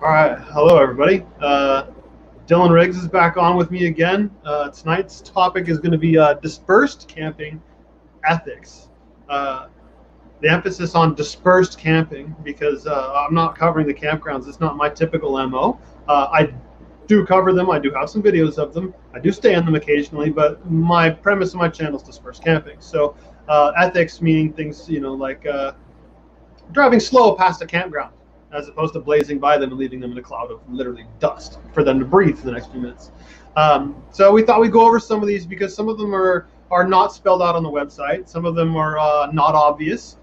All right, hello everybody. Dylan Riggs is back on with me again. Tonight's topic is going to be dispersed camping ethics. Uh, the emphasis on dispersed camping because I'm not covering the campgrounds. It's not my typical MO. I do cover them. I do have some videos of them. I do stay on them occasionally, but my premise of my channel is dispersed camping. So ethics meaning things, like driving slow past a campground as opposed to blazing by them and leaving them in a cloud of literally dust for them to breathe for the next few minutes. So we thought we'd go over some of these because some of them are not spelled out on the website. Some of them are not obvious.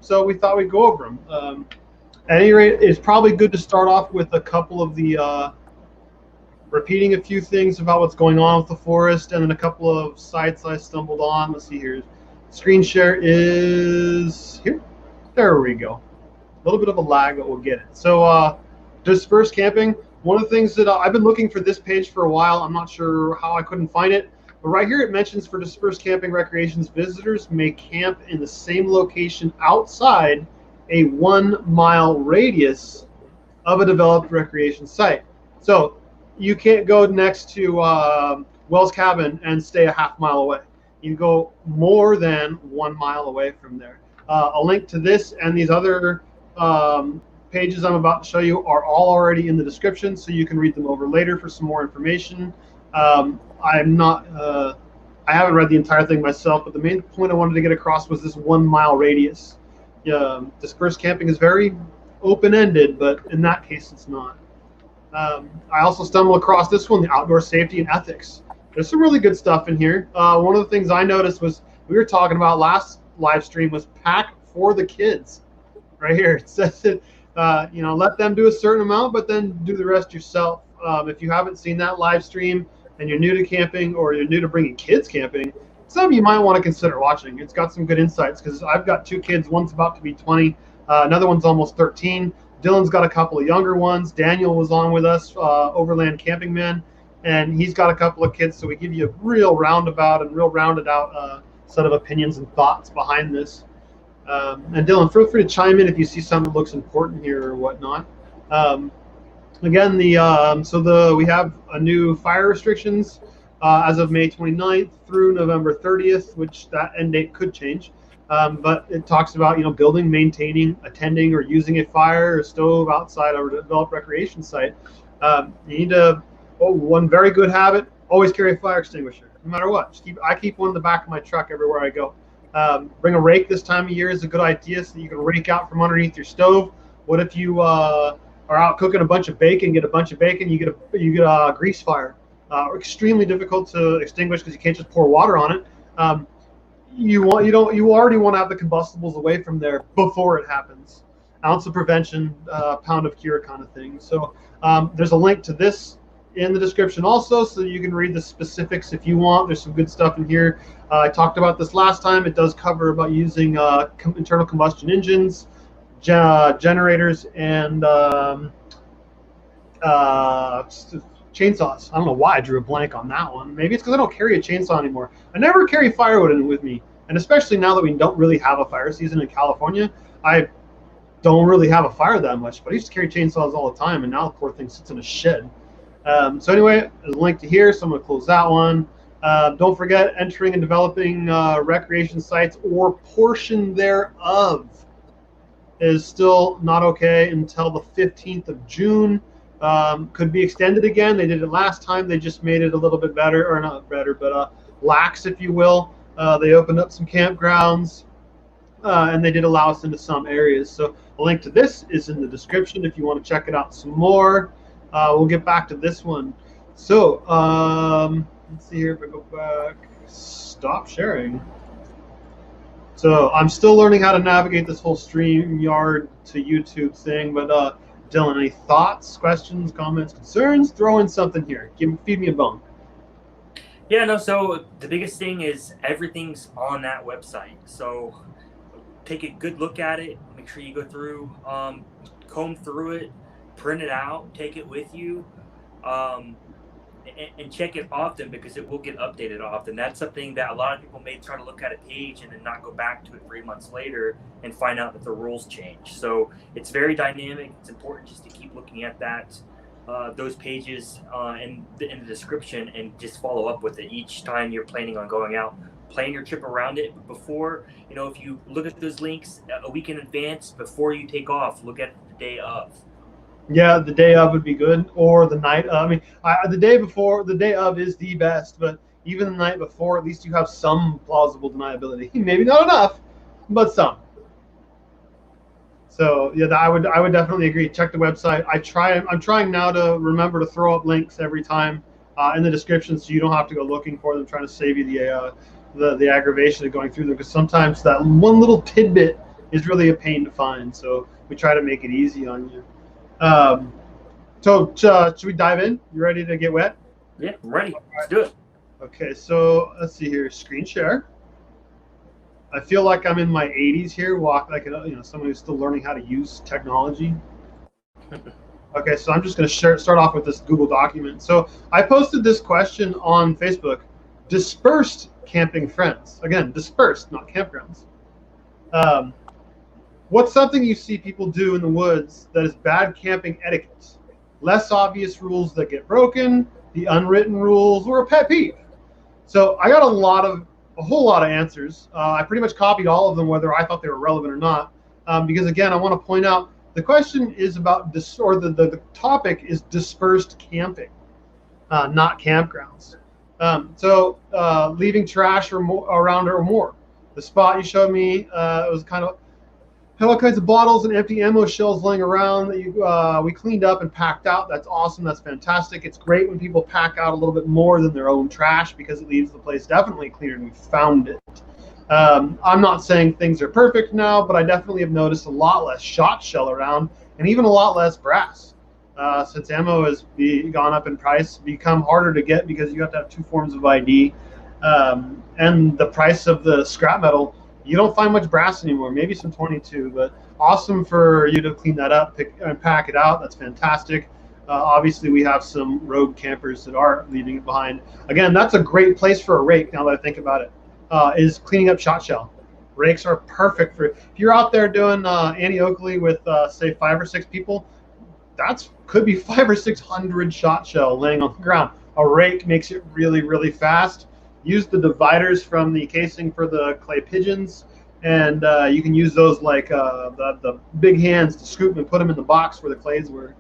So we thought we'd go over them. At any rate, it's probably good to start off with a couple of the repeating a few things about what's going on with the forest, and then a couple of sites I stumbled on. Let's see here. Screen share is here. There we go. A little bit of a lag, but we'll get it. So, dispersed camping. One of the things that I've been looking for this page for a while. I'm not sure how I couldn't find it, but right here it mentions for dispersed camping recreations, visitors may camp in the same location outside a 1 mile radius of a developed recreation site. So you can't go next to Wells Cabin and stay a half mile away. You can go more than 1 mile away from there. A link to this and these other pages I'm about to show you are all already in the description, so you can read them over later for some more information. I'm not, I haven't read the entire thing myself, but the main point I wanted to get across was this 1 mile radius. Dispersed camping is very open-ended, but in that case, it's not. I also stumbled across this one, the outdoor safety and ethics. There's some really good stuff in here. One of the things I noticed was we were talking about last live stream was pack for the kids. Right here, it says that let them do a certain amount, but then do the rest yourself. If you haven't seen that live stream and you're new to camping or you're new to bringing kids camping, some you might want to consider watching. It's got some good insights because I've got two kids. One's about to be 20, another one's almost 13. Dylan's got a couple of younger ones. Daniel was on with us, Overland Camping Man, and he's got a couple of kids. So we give you a real roundabout and real rounded out set of opinions and thoughts behind this. And Dylan, feel free to chime in if you see something that looks important here or whatnot. Again, we have a new fire restrictions as of May 29th through November 30th, which that end date could change. But it talks about building, maintaining, attending, or using a fire or stove outside of a developed recreation site. You need to one very good habit: always carry a fire extinguisher, no matter what. I keep one in the back of my truck everywhere I go. Bring a rake this time of year is a good idea so that you can rake out from underneath your stove. What if you are out cooking a bunch of bacon, you get a grease fire. Extremely difficult to extinguish because you can't just pour water on it. You already want to have the combustibles away from there before it happens. Ounce of prevention, pound of cure kind of thing. So there's a link to this in the description also, so you can read the specifics if you want. There's some good stuff in here. I talked about this last time. It does cover about using internal combustion engines, generators, and chainsaws. I don't know why I drew a blank on that one. Maybe it's because I don't carry a chainsaw anymore. I never carry firewood with me, and especially now that we don't really have a fire season in California, I don't really have a fire that much. But I used to carry chainsaws all the time, and now the poor thing sits in a shed. So anyway, there's a link to here, so I'm going to close that one. Don't forget, entering and developing recreation sites or portion thereof is still not okay until the 15th of June. Could be extended again. They did it last time. They just made it a little bit better, or not better, but lax, if you will. They opened up some campgrounds, and they did allow us into some areas. So a link to this is in the description if you want to check it out some more. We'll get back to this one. So let's see here if I go back. Stop sharing. So I'm still learning how to navigate this whole StreamYard to YouTube thing. But Dylan, any thoughts, questions, comments, concerns? Throw in something here. Feed me a bone. Yeah, no, so the biggest thing is everything's on that website. So take a good look at it. Make sure you go through, comb through it, print it out, take it with you. and check it often, because it will get updated often. That's something that a lot of people may try to look at a page and then not go back to it 3 months later and find out that the rules change. So it's very dynamic. It's important just to keep looking at that, those pages in the description, and just follow up with it each time you're planning on going out. Plan your trip around it. But before, if you look at those links a week in advance before you take off, look at it the day of. Yeah, the day of would be good, or the night of. I mean, the day before, the day of is the best, but even the night before, at least you have some plausible deniability. Maybe not enough, but some. So yeah, I would definitely agree. Check the website. I'm trying now to remember to throw up links every time in the description, so you don't have to go looking for them. Trying to save you the aggravation of going through them, because sometimes that one little tidbit is really a pain to find. So we try to make it easy on you. So should we dive in? You ready to get wet? Yeah, I'm ready. Let's do it. Okay, so let's see here. Screen share. I feel like I'm in my 80s here, someone who's still learning how to use technology. Okay, so I'm just going to start off with this Google document. So I posted this question on Facebook: dispersed camping friends. Again, dispersed, not campgrounds. What's something you see people do in the woods that is bad camping etiquette? Less obvious rules that get broken, the unwritten rules, or a pet peeve? So I got a whole lot of answers. I pretty much copied all of them, whether I thought they were relevant or not, because again, I want to point out the question is about the topic is dispersed camping, not campgrounds. So leaving trash around or more. The spot you showed me, it was kind of had all kinds of bottles and empty ammo shells laying around that we cleaned up and packed out. That's awesome. That's fantastic. It's great when people pack out a little bit more than their own trash, because it leaves the place definitely cleaner than we found it. I'm not saying things are perfect now, but I definitely have noticed a lot less shot shell around, and even a lot less brass. Since ammo has gone up in price, become harder to get because you have to have 2 forms of ID, and the price of the scrap metal. You don't find much brass anymore, maybe some 22, but awesome for you to clean that up and pack it out. That's fantastic. Obviously, we have some rogue campers that are leaving it behind. Again, that's a great place for a rake, now that I think about it, is cleaning up shot shell. Rakes are perfect for, if you're out there doing Annie Oakley with, say, 5 or 6 people, could be 500 or 600 shot shell laying on the ground. A rake makes it really, really fast. Use the dividers from the casing for the clay pigeons, and you can use those like the big hands to scoop them and put them in the box where the clays were.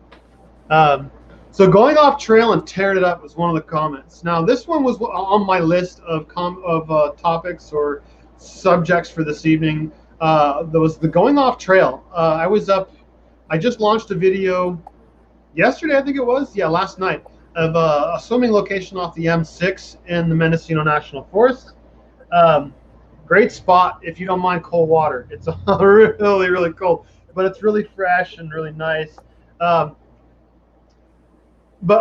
So going off trail and tearing it up was one of the comments. Now this one was on my list of topics or subjects for this evening. There was the going off trail. I just launched a video yesterday, I think it was, yeah, last night, of a swimming location off the M6 in the Mendocino National Forest. Great spot if you don't mind cold water. It's really, really cold, but it's really fresh and really nice. But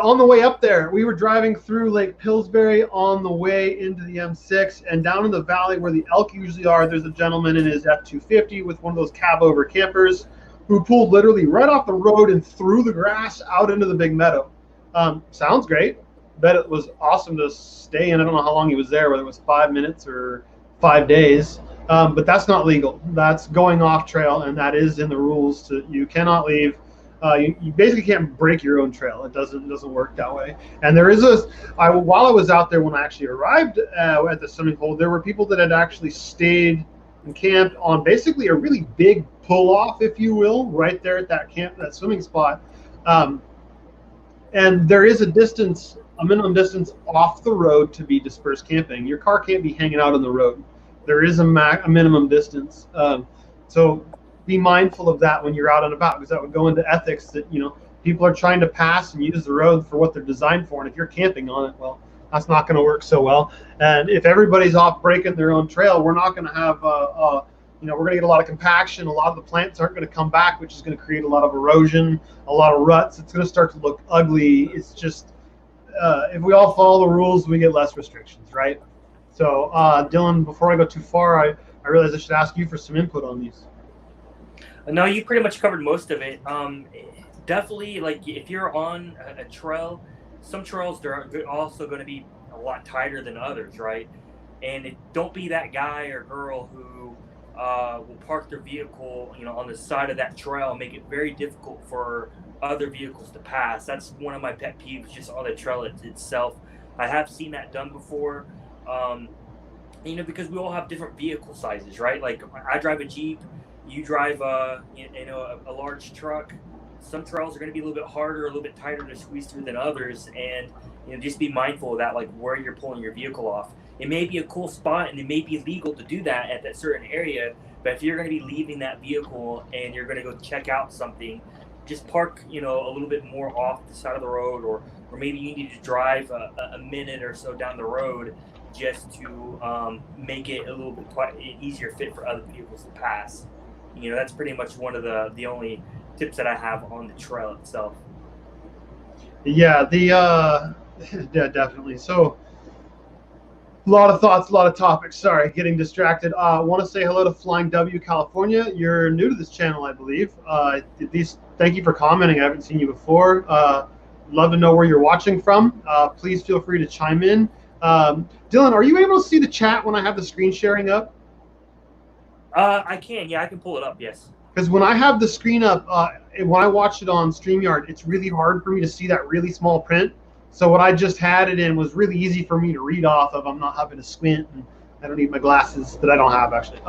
on the way up there, we were driving through Lake Pillsbury on the way into the M6, and down in the valley where the elk usually are, there's a gentleman in his F-250 with one of those cab-over campers who pulled literally right off the road and through the grass out into the big meadow. Sounds great. Bet it was awesome to stay in. I don't know how long he was there, whether it was 5 minutes or 5 days. But that's not legal. That's going off trail, and that is in the rules. You cannot leave. You basically can't break your own trail. It doesn't work that way. And there is while I was out there, when I actually arrived at the swimming hole, there were people that had actually stayed and camped on basically a really big pull-off, if you will, right there at that swimming spot. And there is a minimum distance off the road to be dispersed camping. Your car can't be hanging out on the road. There is a minimum distance. So be mindful of that when you're out and about, because that would go into ethics that, people are trying to pass and use the road for what they're designed for. And if you're camping on it, well, that's not going to work so well. And if everybody's off breaking their own trail, we're not going to have we're going to get a lot of compaction. A lot of the plants aren't going to come back, which is going to create a lot of erosion, a lot of ruts. It's going to start to look ugly. It's just, if we all follow the rules, we get less restrictions, right? So, Dylan, before I go too far, I realize I should ask you for some input on these. No, you pretty much covered most of it. Definitely, like if you're on a trail, some trails are also going to be a lot tighter than others, right? And don't be that guy or girl who will park their vehicle, on the side of that trail and make it very difficult for other vehicles to pass. That's one of my pet peeves, just on the trail itself. I have seen that done before. Because we all have different vehicle sizes, right? Like I drive a Jeep, you drive a large truck. Some trails are going to be a little bit harder, a little bit tighter to squeeze through than others, and just be mindful of that, like where you're pulling your vehicle off. It may be a cool spot, and it may be legal to do that at that certain area, but if you're going to be leaving that vehicle and you're going to go check out something, just park, a little bit more off the side of the road, or maybe you need to drive a minute or so down the road just to make it a little bit easier fit for other vehicles to pass. That's pretty much one of the only tips that I have on the trail itself. Yeah, yeah, definitely. So, a lot of thoughts, a lot of topics. Sorry, getting distracted. I want to say hello to Flying W California. You're new to this channel, I believe. Thank you for commenting. I haven't seen you before. Love to know where you're watching from. Please feel free to chime in. Dylan, are you able to see the chat when I have the screen sharing up? I can. Yeah, I can pull it up. Yes. Because when I have the screen up, when I watch it on StreamYard, it's really hard for me to see that really small print. So what I just had it in was really easy for me to read off of. I'm not having to squint, and I don't need my glasses that I don't have, actually.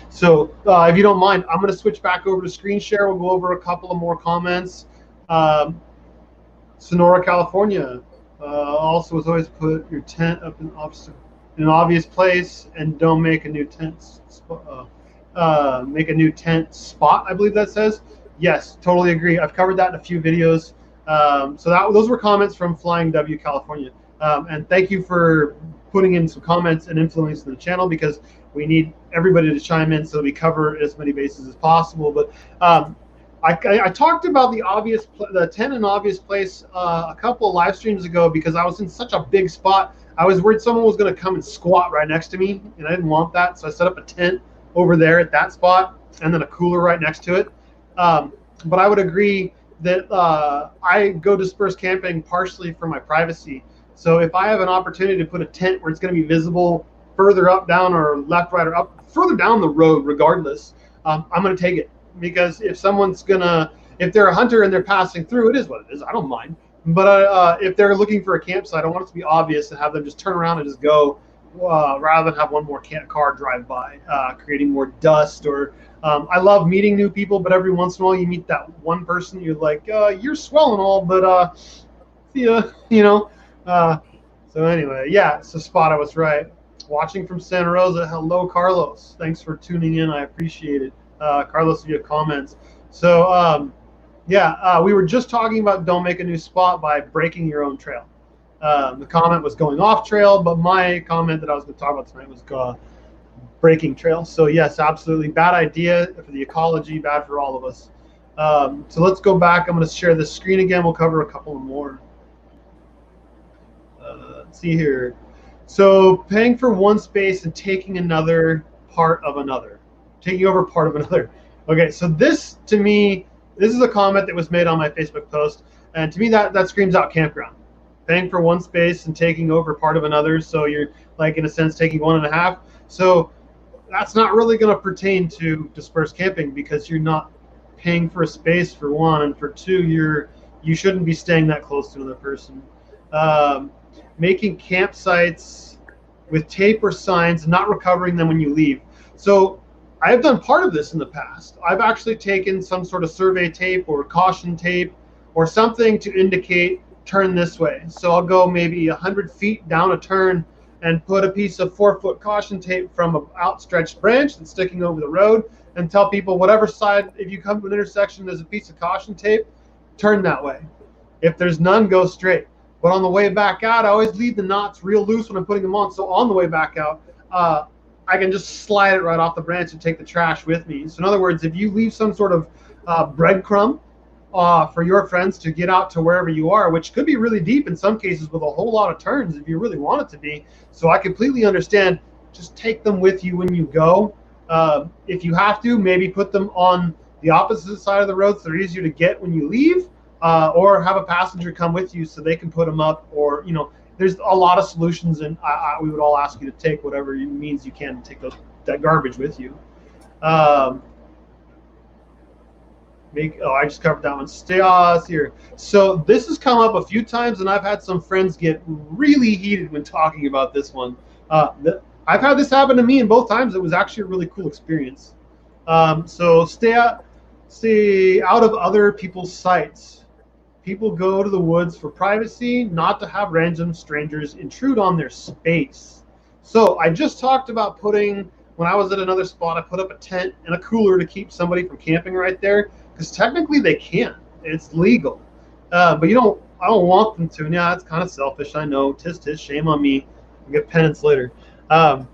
So if you don't mind, I'm going to switch back over to screen share. We'll go over a couple of more comments. Sonora, California. Also, as always, put your tent up in an obvious place, and don't make a new tent spot, I believe that says. Yes, totally agree. I've covered that in a few videos. Those were comments from Flying W California. And thank you for putting in some comments and influencing the channel, because we need everybody to chime in so that we cover as many bases as possible. But I talked about the tent in obvious place a couple of live streams ago, because I was in such a big spot. I was worried someone was going to come and squat right next to me, and I didn't want that. So I set up a tent over there at that spot, and then a cooler right next to it. But I would agree that I go dispersed camping partially for my privacy. So if I have an opportunity to put a tent where it's going to be visible further up, down, or left, right, or up, further down the road, regardless, I'm going to take it. Because if they're a hunter and they're passing through, it is what it is. I don't mind. But if they're looking for a campsite, I want it to be obvious and have them just turn around and just go, rather than have one more car drive by, creating more dust. Or I love meeting new people, but every once in a while you meet that one person you're like, you're swell and all, but see ya, So anyway, yeah, so Spot, I was right. Watching from Santa Rosa. Hello, Carlos. Thanks for tuning in. I appreciate it. Carlos, if you have comments. So we were just talking about don't make a new spot by breaking your own trail. The comment was going off trail, but my comment that I was going to talk about tonight was breaking trail. So yes, absolutely bad idea for the ecology, bad for all of us. So let's go back. I'm going to share this screen again. We'll cover a couple more. Let's see here. So paying for one space and taking another part of another. Taking over part of another. Okay, so this, to me, this is a comment that was made on my Facebook post, and to me that screams out campground. Paying for one space and taking over part of another, so you're, like, in a sense, taking one and a half. So that's not really going to pertain to dispersed camping, because you're not paying for a space, for one, and for two, you shouldn't be staying that close to another person. Making campsites with tape or signs, not recovering them when you leave. So I have done part of this in the past. I've actually taken some sort of survey tape or caution tape or something to indicate turn this way. So I'll go maybe 100 feet down a turn and put a piece of 4-foot caution tape from an outstretched branch that's sticking over the road, and tell people whatever side, if you come to an intersection, there's a piece of caution tape, turn that way. If there's none, go straight. But on the way back out, I always leave the knots real loose when I'm putting them on. So on the way back out, I can just slide it right off the branch and take the trash with me. So in other words, if you leave some sort of breadcrumb for your friends to get out to wherever you are, which could be really deep in some cases with a whole lot of turns if you really want it to be. So I completely understand. Just take them with you when you go. If you have to, maybe put them on the opposite side of the road so they're easier to get when you leave. or have a passenger come with you so they can put them up, or there's a lot of solutions, and we would all ask you to take whatever means you can to take that garbage with you. Um, I just covered that one. Stay here. So this has come up a few times, and I've had some friends get really heated when talking about this one. I've had this happen to me, and both times it was actually a really cool experience. So stay out of other people's sights. People go to the woods for privacy, not to have random strangers intrude on their space. So I just talked about when I was at another spot, I put up a tent and a cooler to keep somebody from camping right there, because technically they can. It's legal. But I don't want them to. Yeah, it's kind of selfish. I know. Tis, shame on me. I'll get penance later. I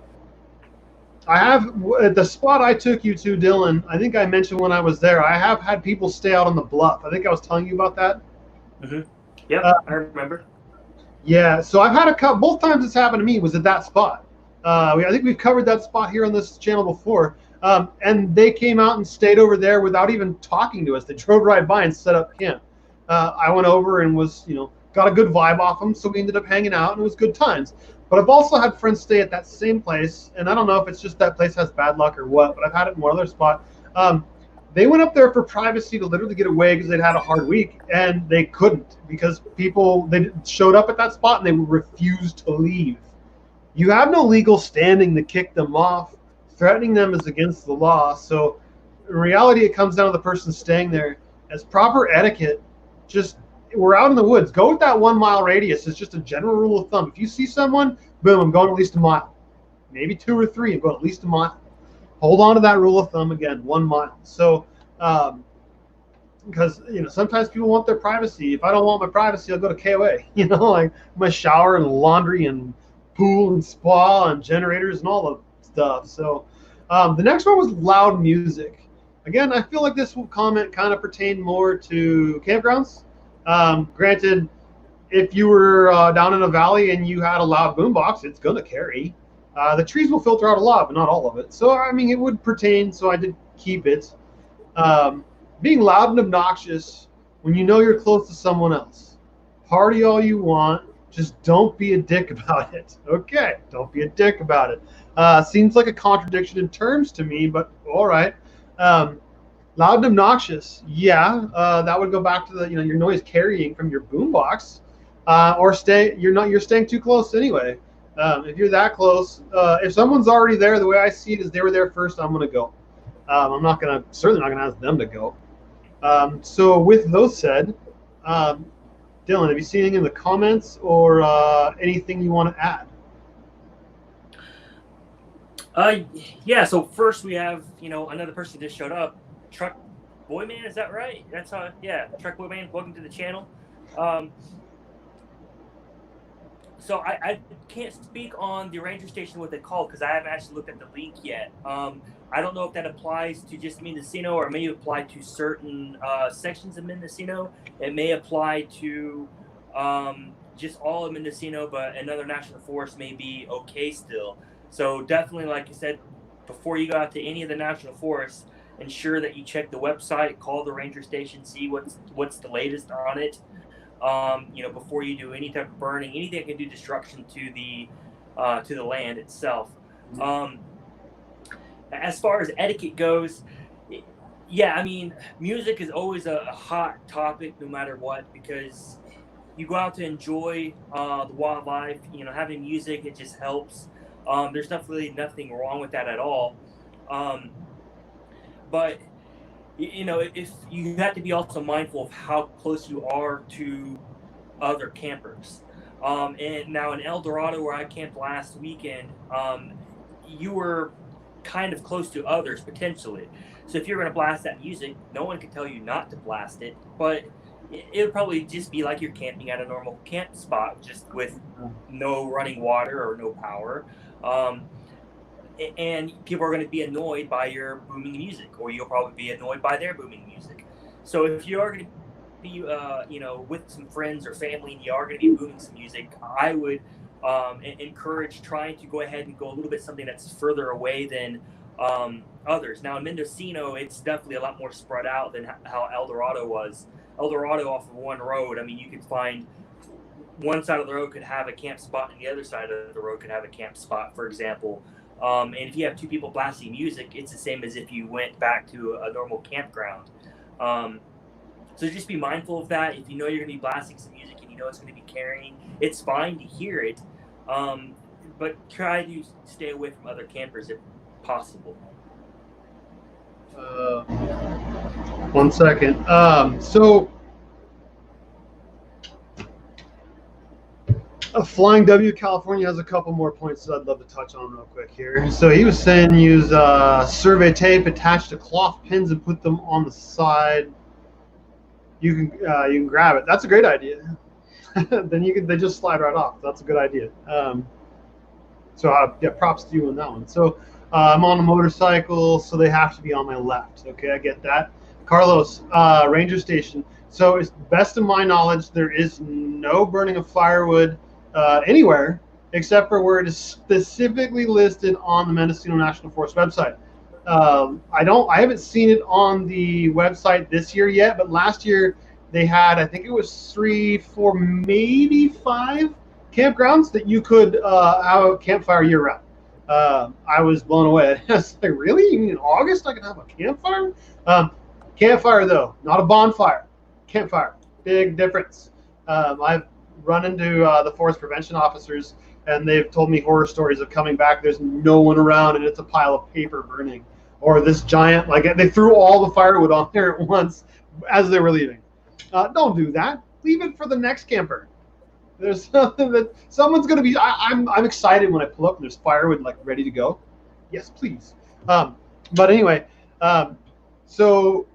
have the spot I took you to, Dylan. I think I mentioned when I was there, I have had people stay out on the bluff. I think I was telling you about that. Mm-hmm. Yep, I remember. Yeah, so I've had both times it's happened to me was at that spot. I think we've covered that spot here on this channel before. And they came out and stayed over there without even talking to us. They drove right by and set up camp. I went over and got a good vibe off them, so we ended up hanging out, and it was good times. But I've also had friends stay at that same place, and I don't know if it's just that place has bad luck or what, but I've had it in one other spot. They went up there for privacy to literally get away because they'd had a hard week, and they couldn't because they showed up at that spot and they refused to leave. You have no legal standing to kick them off. Threatening them is against the law. So in reality, it comes down to the person staying there. As proper etiquette, we're out in the woods. Go with that 1 mile radius. It's just a general rule of thumb. If you see someone, boom, I'm going at least a mile. Maybe 2 or 3, I'm going at least a mile. Hold on to that rule of thumb again, 1 mile. So, because sometimes people want their privacy. If I don't want my privacy, I'll go to KOA. Like my shower and laundry and pool and spa and generators and all the stuff. So, the next one was loud music. Again, I feel like this comment kind of pertained more to campgrounds. Granted, if you were down in a valley and you had a loud boombox, it's going to carry. The trees will filter out a lot, but not all of it. So, it would pertain, so I did keep it. Being loud and obnoxious when you know you're close to someone else. Party all you want, just don't be a dick about it. Okay, don't be a dick about it. Seems like a contradiction in terms to me, but all right. Loud and obnoxious, yeah, that would go back to the your noise carrying from your boombox, or you're staying too close anyway. If you're that close, if someone's already there, the way I see it is they were there first. I'm gonna go. I'm certainly not gonna ask them to go. So with those said, Dylan, have you seen anything in the comments or anything you want to add? Yeah. So first we have another person just showed up. Truck Boyman, is that right? That's Truck Boyman. Welcome to the channel. So I can't speak on the ranger station what they call because I haven't actually looked at the link yet. I don't know if that applies to just Mendocino or it may apply to certain sections of Mendocino. It may apply to just all of Mendocino, but another national forest may be okay still. So definitely, like you said, before you go out to any of the national forests, ensure that you check the website, call the ranger station, see what's the latest on it. Before you do any type of burning, anything that can do destruction to the land itself. As far as etiquette goes, yeah, music is always a hot topic no matter what, because you go out to enjoy the wildlife. Having music, it just helps. There's definitely nothing wrong with that at all. But if you have to be also mindful of how close you are to other campers. And now in El Dorado, where I camped last weekend, you were kind of close to others potentially. So if you're going to blast that music, no one can tell you not to blast it, but it would probably just be like you're camping at a normal camp spot, just with no running water or no power. And people are going to be annoyed by your booming music, or you'll probably be annoyed by their booming music. So if you are going to be, with some friends or family, and you are going to be booming some music, I would encourage trying to go ahead and go a little bit something that's further away than others. Now in Mendocino, it's definitely a lot more spread out than how El Dorado was. El Dorado off of one road. I mean, you could find one side of the road could have a camp spot and the other side of the road could have a camp spot, for example. And if you have two people blasting music, it's the same as if you went back to a normal campground. So just be mindful of that. If you know you're going to be blasting some music and you know it's going to be carrying, it's fine to hear it, but try to stay away from other campers if possible. 1 second. So Flying W California has a couple more points that I'd love to touch on real quick here. So he was saying use survey tape attached to cloth pins and put them on the side. You can grab it. That's a great idea. Then they just slide right off. That's a good idea. So yeah, props to you on that one. So I'm on a motorcycle, so they have to be on my left. Okay, I get that. Carlos, ranger station. So it's best of my knowledge, there is no burning of firewood anywhere except for where it is specifically listed on the Mendocino National Forest website. I haven't seen it on the website this year yet, but last year they had, I think it was 3, 4, maybe 5 campgrounds that you could have a campfire year round. I was blown away. I was like, really? You mean in August I can have a campfire? Campfire though, not a bonfire. Campfire, big difference. I've run into the forest prevention officers, and they've told me horror stories of coming back. There's no one around, and it's a pile of paper burning, or this giant, like they threw all the firewood on there at once as they were leaving. Don't do that. Leave it for the next camper. There's something that someone's going to be. I'm excited when I pull up and there's firewood like ready to go. Yes, please. But anyway, so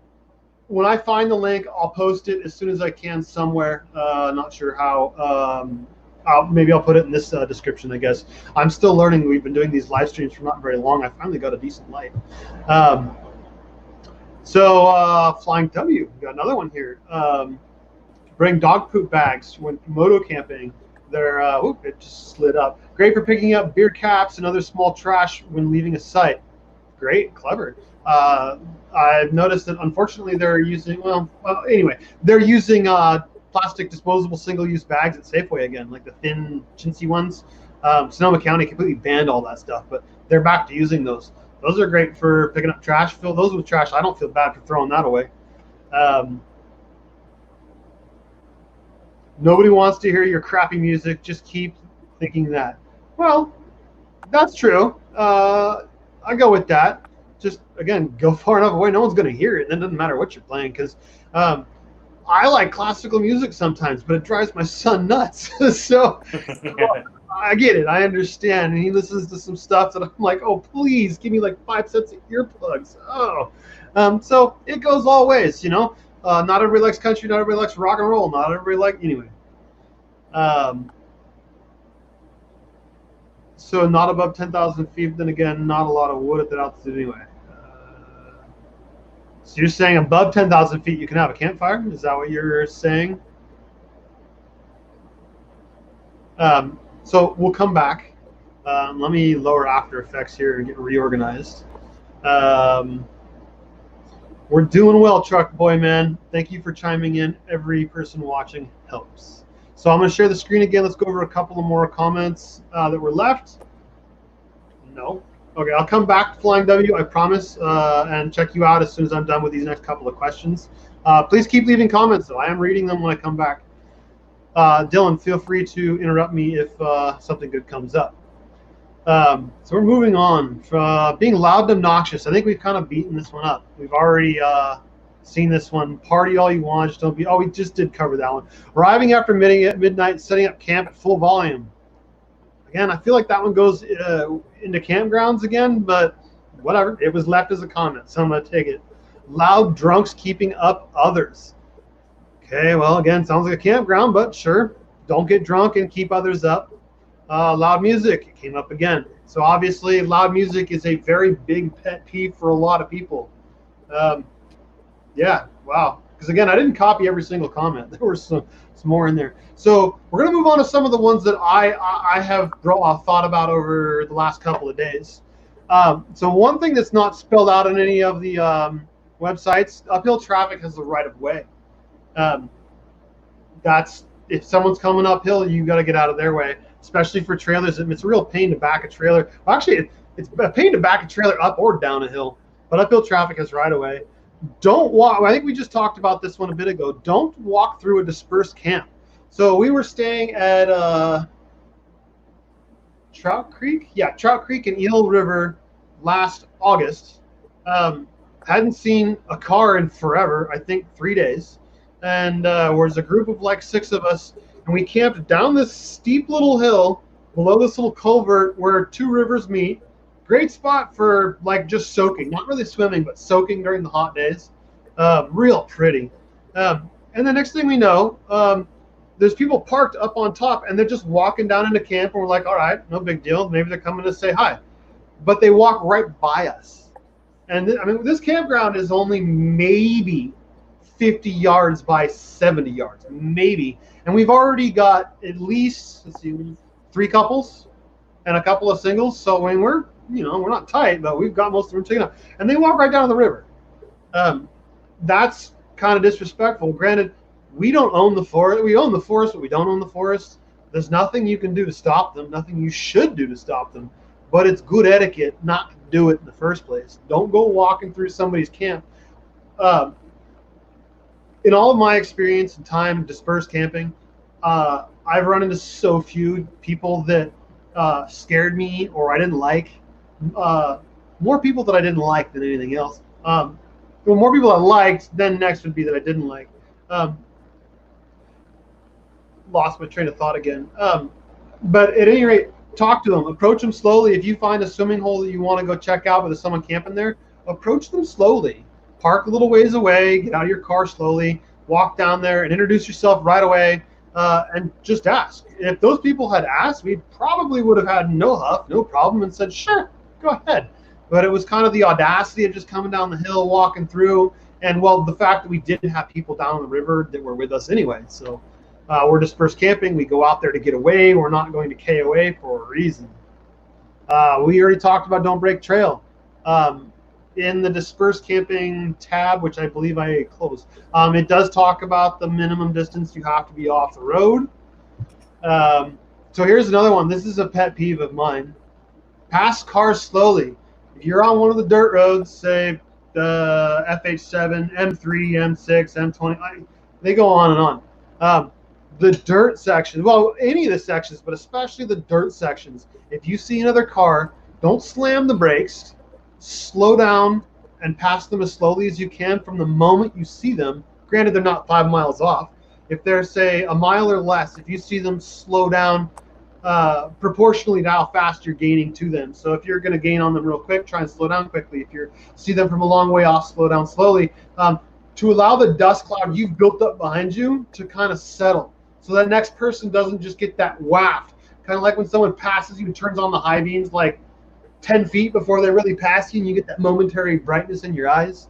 when I find the link, I'll post it as soon as I can somewhere. Not sure how. Maybe I'll put it in this description, I guess. I'm still learning. We've been doing these live streams for not very long. I finally got a decent light. Flying W, we got another one here. Bring dog poop bags when moto camping. They're, it just slid up. Great for picking up beer caps and other small trash when leaving a site. Great, clever. I've noticed that unfortunately they're using, they're using plastic disposable single-use bags at Safeway again, like the thin, chintzy ones. Sonoma County completely banned all that stuff, but they're back to using those. Those are great for picking up trash. Fill those with trash. I don't feel bad for throwing that away. Nobody wants to hear your crappy music. Just keep thinking that. Well, that's true. I go with that. Just, again, go far enough away. No one's going to hear it. And it doesn't matter what you're playing, because I like classical music sometimes, but it drives my son nuts. So I get it. I understand. And he listens to some stuff that I'm like, oh, please give me like 5 sets of earplugs. Oh. So it goes all ways, you know. Not everybody likes country. Not everybody likes rock and roll. Not everybody likes, anyway. So not above 10,000 feet. Then again, not a lot of wood at that altitude anyway. So you're saying above 10,000 feet you can have a campfire? Is that what you're saying? So we'll come back. Let me lower After Effects here and get reorganized. We're doing well, Truck Boy, man. Thank you for chiming in. Every person watching helps. So I'm going to share the screen again. Let's go over a couple of more comments that were left. No. Okay, I'll come back to Flying W, I promise, and check you out as soon as I'm done with these next couple of questions. Please keep leaving comments, though. I am reading them when I come back. Dylan, feel free to interrupt me if something good comes up. So we're moving on from being loud and obnoxious. I think we've kind of beaten this one up. We've already seen this one. Party all you want, just don't be. Oh, we just did cover that one. Arriving after midnight, setting up camp at full volume. Again, I feel like that one goes into campgrounds again, but whatever. It was left as a comment, so I'm going to take it. Loud drunks keeping up others. Okay, well, again, sounds like a campground, but sure. Don't get drunk and keep others up. Loud music, it came up again. So obviously, loud music is a very big pet peeve for a lot of people. Yeah, wow. Because again, I didn't copy every single comment. There were some more in there. So we're going to move on to some of the ones that I have thought about over the last couple of days. So one thing that's not spelled out in any of the websites, uphill traffic has the right of way. Um, that's if someone's coming uphill, you got to get out of their way, especially for trailers. It's a real pain to back a trailer. Well, actually, it's a pain to back a trailer up or down a hill, but uphill traffic is right away. Don't walk. I think we just talked about this one a bit ago. Don't walk through a dispersed camp. So we were staying at Trout Creek. Yeah, Trout Creek and Eel River last August. Hadn't seen a car in forever, I think 3 days. And was a group of like 6 of us, and we camped down this steep little hill below this little culvert where 2 rivers meet. Great spot for like just soaking, not really swimming, but soaking during the hot days. Real pretty. And the next thing we know, there's people parked up on top, and they're just walking down into camp, and we're like, all right, no big deal. Maybe they're coming to say hi. But they walk right by us. And I mean, this campground is only maybe 50 yards by 70 yards, maybe. And we've already got at least, let's see, 3 couples and a couple of singles. So when we're not tight, but we've got most of the room taken up. And they walk right down to the river. That's kind of disrespectful. Granted, we don't own the forest. We own the forest, but we don't own the forest. There's nothing you can do to stop them, nothing you should do to stop them. But it's good etiquette not to do it in the first place. Don't go walking through somebody's camp. In all of my experience and time dispersed camping, I've run into so few people that scared me or I didn't like. More people that I didn't like than anything else. Well, more people I liked, then next would be that I didn't like. Lost my train of thought again. But at any rate, talk to them. Approach them slowly. If you find a swimming hole that you want to go check out, but there's someone camping there, approach them slowly. Park a little ways away, get out of your car slowly, walk down there and introduce yourself right away, and just ask. If those people had asked, we probably would have had no huff, no problem, and said, sure, go ahead. But it was kind of the audacity of just coming down the hill, walking through, and, well, the fact that we did have people down on the river that were with us anyway. So we're dispersed camping. We go out there to get away. We're not going to KOA for a reason. We already talked about don't break trail. In the dispersed camping tab, which I believe I closed, it does talk about the minimum distance you have to be off the road. So here's another one. This is a pet peeve of mine. Pass cars slowly. If you're on one of the dirt roads, say the FH7, M3, M6, M20, they go on and on. The dirt section, well, any of the sections, but especially the dirt sections, if you see another car, don't slam the brakes. Slow down and pass them as slowly as you can from the moment you see them. Granted, they're not 5 miles off. If they're, say, a mile or less, if you see them, slow down proportionally to how fast you're gaining to them. So if you're going to gain on them real quick, try and slow down quickly. If you see them from a long way off, slow down slowly. To allow the dust cloud you've built up behind you to kind of settle. So that next person doesn't just get that waft. Kind of like when someone passes you and turns on the high beams, like 10 feet before they really pass you, and you get that momentary brightness in your eyes.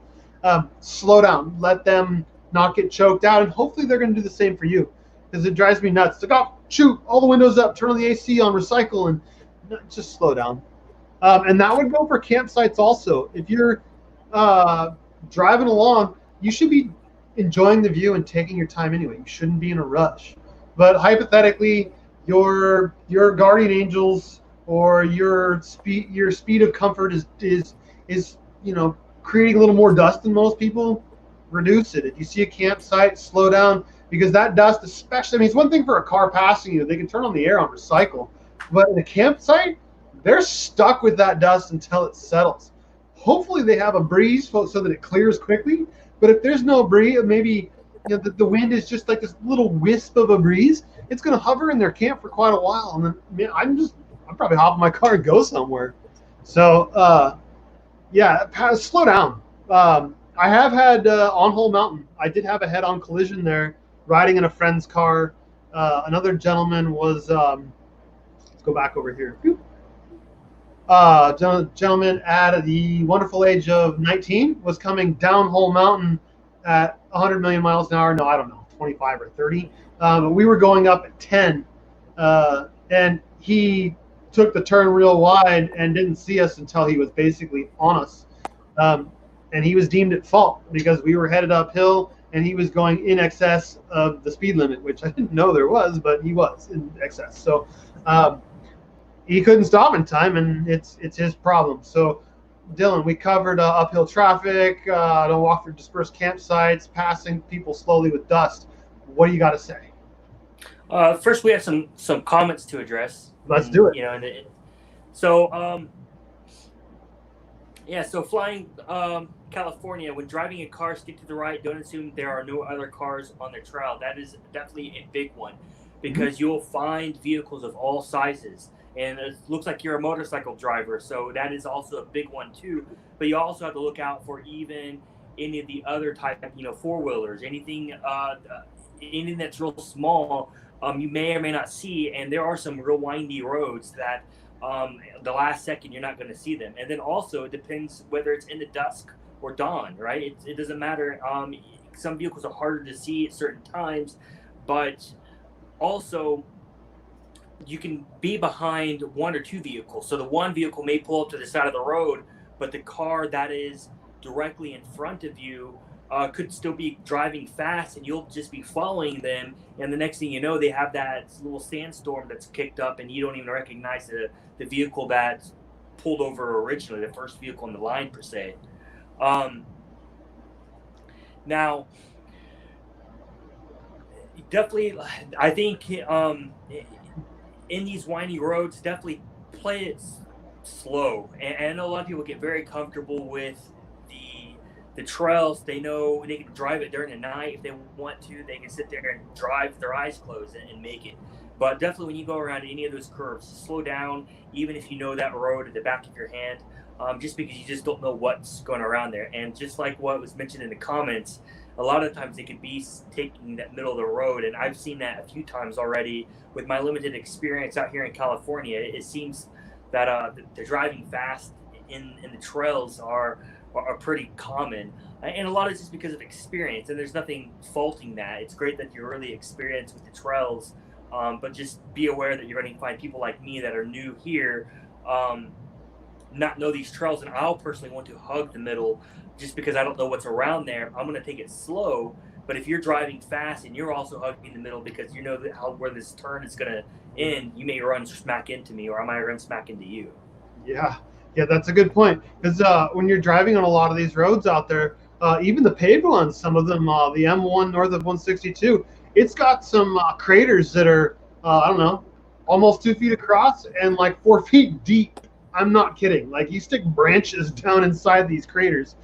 Slow down. Let them not get choked out, and hopefully they're going to do the same for you, because it drives me nuts. Like, oh, shoot, all the windows up, turn on the AC on recycle, and just slow down. And that would go for campsites also. If you're driving along, you should be enjoying the view and taking your time anyway. You shouldn't be in a rush. But hypothetically, your guardian angels or your speed of comfort is creating a little more dust than most people. Reduce it. If you see a campsite, slow down, because that dust, especially, I mean, it's one thing for a car passing you, they can turn on the air on recycle, but in a campsite, they're stuck with that dust until it settles. Hopefully they have a breeze so that it clears quickly, but if there's no breeze, maybe the wind is just like this little wisp of a breeze, it's going to hover in their camp for quite a while, and then, man, I'm probably hop in my car and go somewhere. So, slow down. I have had on Hole Mountain, I did have a head-on collision there, riding in a friend's car. Another gentleman was, let's go back over here. Gentleman at the wonderful age of 19 was coming down Hole Mountain at 100 million miles an hour. No, I don't know, 25 or 30. But we were going up at 10, and he took the turn real wide and didn't see us until he was basically on us. And he was deemed at fault because we were headed uphill and he was going in excess of the speed limit, which I didn't know there was, but he was in excess. So he couldn't stop in time, and it's his problem. So, Dylan, we covered uphill traffic, don't walk through dispersed campsites, passing people slowly with dust. What do you got to say? First, we have some comments to address. Let's do it. You know, so flying California, when driving a car, stick to the right. Don't assume there are no other cars on the trail. That is definitely a big one, because you'll find vehicles of all sizes. And it looks like you're a motorcycle driver, so that is also a big one too. But you also have to look out for even any of the other type, four-wheelers, anything that's real small, you may or may not see. And there are some real windy roads that the last second you're not going to see them. And then also it depends whether it's in the dusk or dawn, right? It doesn't matter. Some vehicles are harder to see at certain times, but also you can be behind one or two vehicles. So the one vehicle may pull up to the side of the road, but the car that is directly in front of you could still be driving fast, and you'll just be following them. And the next thing you know, they have that little sandstorm that's kicked up, and you don't even recognize the vehicle that pulled over originally, the first vehicle in the line per se. Now, definitely, I think in these windy roads, definitely play it slow. And I know a lot of people get very comfortable with the trails. They know they can drive it during the night if they want to. They can sit there and drive with their eyes closed and make it. But definitely when you go around any of those curves, slow down, even if you know that road at the back of your hand, just because you just don't know what's going around there. And just like what was mentioned in the comments, a lot of times they could be taking that middle of the road, and I've seen that a few times already with my limited experience out here in California. It seems that the driving fast in the trails are pretty common, and a lot of it's just because of experience, and there's nothing faulting that. It's great that you're really experienced with the trails, but just be aware that you're going to find people like me that are new here, not know these trails, and I'll personally want to hug the middle just because I don't know what's around there. I'm going to take it slow. But if you're driving fast and you're also hugging the middle because you know where this turn is going to end, you may run smack into me, or I might run smack into you. Yeah, that's a good point. Because when you're driving on a lot of these roads out there, even the paved ones, some of them, the M1 north of 162, it's got some craters that are, I don't know, almost 2 feet across and like 4 feet deep. I'm not kidding. Like, you stick branches down inside these craters.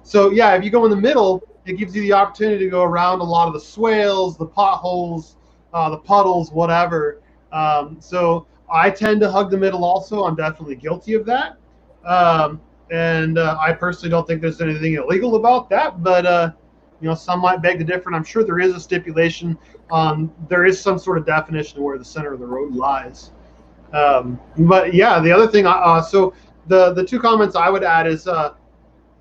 So yeah, if you go in the middle, it gives you the opportunity to go around a lot of the swales, the potholes, the puddles, whatever. So I tend to hug the middle also. I'm definitely guilty of that. And I personally don't think there's anything illegal about that, but some might beg to differ. And I'm sure there is a stipulation. There is some sort of definition of where the center of the road lies. But yeah, the other thing, so the two comments I would add is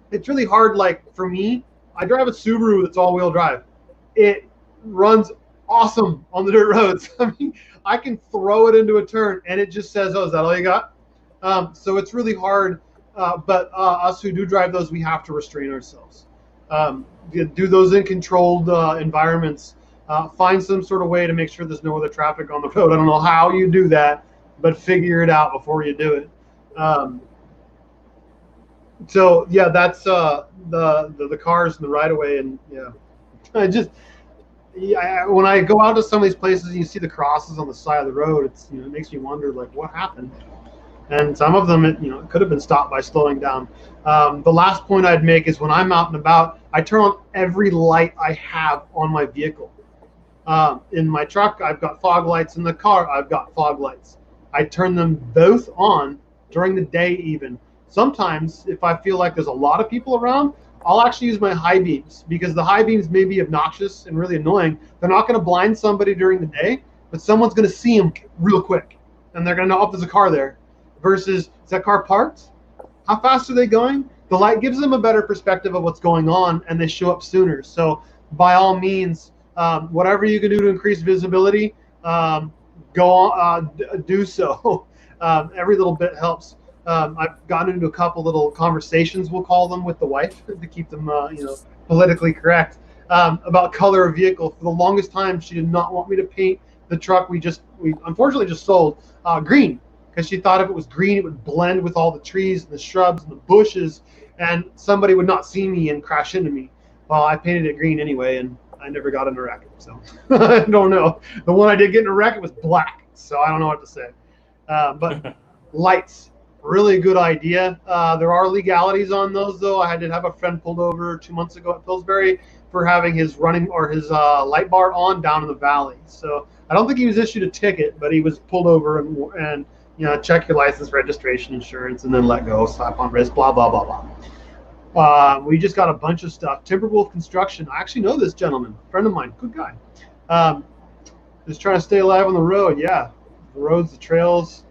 it's really hard. Like, for me, I drive a Subaru that's all-wheel drive. It runs awesome on the dirt roads. I mean, I can throw it into a turn, and it just says, "Oh, is that all you got?" So it's really hard. But us who do drive those, we have to restrain ourselves. Do those in controlled environments. Find some sort of way to make sure there's no other traffic on the road. I don't know how you do that, but figure it out before you do it. So yeah, that's the cars and the right of way, and yeah, when I go out to some of these places and you see the crosses on the side of the road, it makes me wonder, like, what happened. And some of them, it could have been stopped by slowing down. The last point I'd make is when I'm out and about, I turn on every light I have on my vehicle. In my truck, I've got fog lights. In the car, I've got fog lights. I turn them both on during the day even. Sometimes, if I feel like there's a lot of people around, I'll actually use my high beams, because the high beams may be obnoxious and really annoying. They're not going to blind somebody during the day, but someone's going to see them real quick, and they're going to know, oh, there's a car there. Versus, is that car parked? How fast are they going? The light gives them a better perspective of what's going on, and they show up sooner. So by all means, whatever you can do to increase visibility, go on, do so. Every little bit helps. I've gotten into a couple little conversations, we'll call them, with the wife to keep them, politically correct. about color of vehicle. For the longest time, she did not want me to paint the truck we unfortunately just sold green, because she thought if it was green, it would blend with all the trees and the shrubs and the bushes, and somebody would not see me and crash into me. Well, I painted it green anyway, and I never got in a wreck. So I don't know. The one I did get in a wreck, it was black. So I don't know what to say. But lights, really good idea. There are legalities on those, though. I did have a friend pulled over 2 months ago at Pillsbury for having his light bar on down in the valley. So I don't think he was issued a ticket, but he was pulled over and check your license, registration, insurance, and then let go, slap on wrist, blah, blah, blah, blah. We just got a bunch of stuff. Timberwolf Construction. I actually know this gentleman, friend of mine, good guy. Just trying to stay alive on the road. Yeah, the roads, the trails,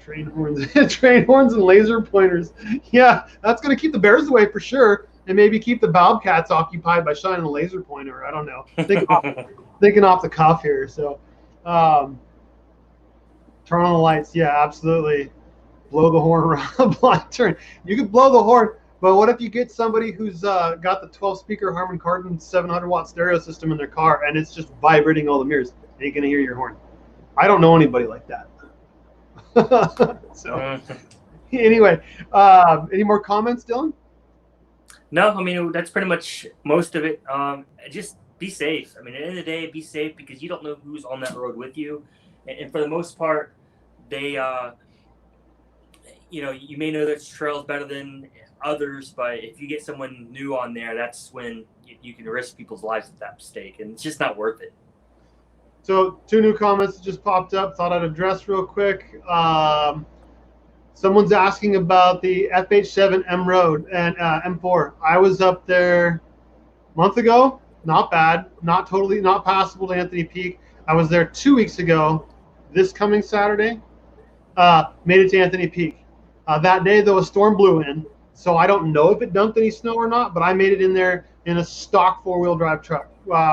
train horns, train horns, and laser pointers. Yeah, that's going to keep the bears away for sure, and maybe keep the bobcats occupied by shining a laser pointer. I don't know. Thinking off the cuff here. So, turn on the lights. Yeah, absolutely. Blow the horn around a blind turn. You could blow the horn, but what if you get somebody who's got the 12-speaker Harman Kardon 700-watt stereo system in their car, and it's just vibrating all the mirrors? Ain't gonna hear your horn. I don't know anybody like that. So, anyway, any more comments, Dylan? No, I mean, that's pretty much most of it. Just be safe. I mean, at the end of the day, be safe, because you don't know who's on that road with you. And for the most part, they, you may know those trails better than others, but if you get someone new on there, that's when you can risk people's lives with that mistake, and it's just not worth it. So 2 new comments just popped up. Thought I'd address real quick. Someone's asking about the FH7 M Road and M4. I was up there a month ago. Not bad. Not passable to Anthony Peak. I was there 2 weeks ago. This coming Saturday, made it to Anthony Peak. That day, though, a storm blew in, so I don't know if it dumped any snow or not, but I made it in there in a stock 4-wheel drive truck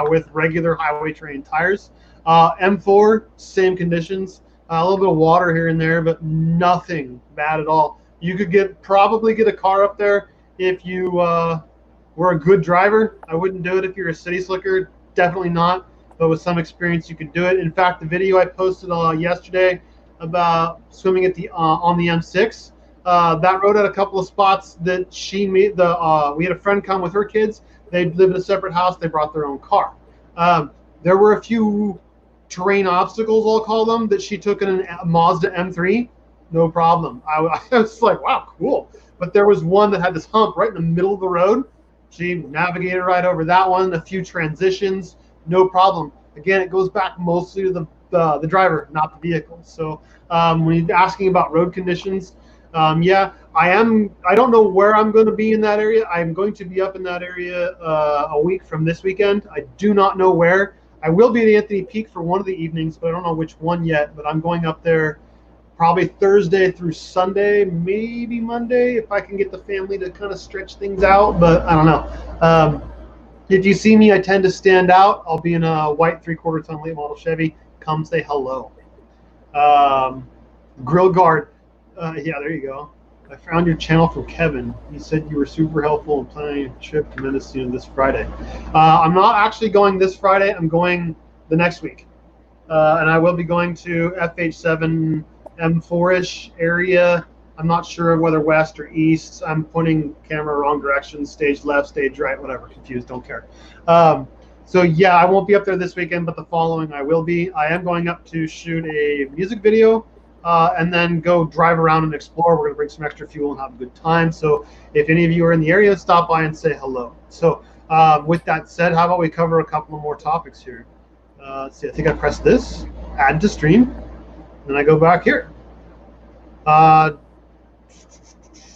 with regular highway terrain tires. M4, same conditions. A little bit of water here and there, but nothing bad at all. You could probably get a car up there if you were a good driver. I wouldn't do it if you're a city slicker. Definitely not. But with some experience, you could do it. In fact, the video I posted yesterday about swimming at on the M6, that road had a couple of spots that she made. We had a friend come with her kids. They live in a separate house. They brought their own car. There were a few terrain obstacles, I'll call them, that she took in a Mazda M3. No problem. I was like, wow, cool. But there was one that had this hump right in the middle of the road. She navigated right over that one. A few transitions. No problem. Again, it goes back mostly to the driver, not the vehicle. So when you're asking about road conditions, yeah, I don't know where I'm going to be in that area. I'm going to be up in that area a week from this weekend. I do not know where. I will be at Anthony Peak for one of the evenings, but I don't know which one yet. But I'm going up there probably Thursday through Sunday, maybe Monday, if I can get the family to kind of stretch things out. But I don't know. If you see me, I tend to stand out. I'll be in a white 3/4 ton late model Chevy. Come say hello. Grill guard. Yeah, there you go. I found your channel from Kevin. He said you were super helpful in planning a trip to Mendocino this Friday. I'm not actually going this Friday. I'm going the next week. And I will be going to FH7 M4-ish area. I'm not sure whether west or east. I'm pointing camera wrong direction, stage left, stage right, whatever. Confused, don't care. So yeah, I won't be up there this weekend, but the following I will be. I am going up to shoot a music video and then go drive around and explore. We're going to bring some extra fuel and have a good time. So if any of you are in the area, stop by and say hello. So with that said, how about we cover a couple of more topics here? Let's see, I think I press this, add to stream, then I go back here.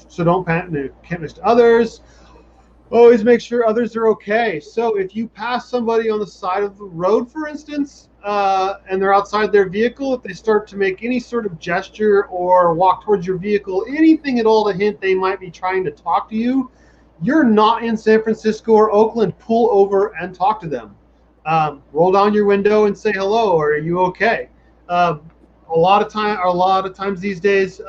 So don't panic, can't miss others. Always make sure others are okay. So if you pass somebody on the side of the road, for instance, and they're outside their vehicle, if they start to make any sort of gesture or walk towards your vehicle, anything at all to hint they might be trying to talk to you, you're not in San Francisco or Oakland. Pull over and talk to them. Roll down your window and say hello, or are you okay? A lot of times these days,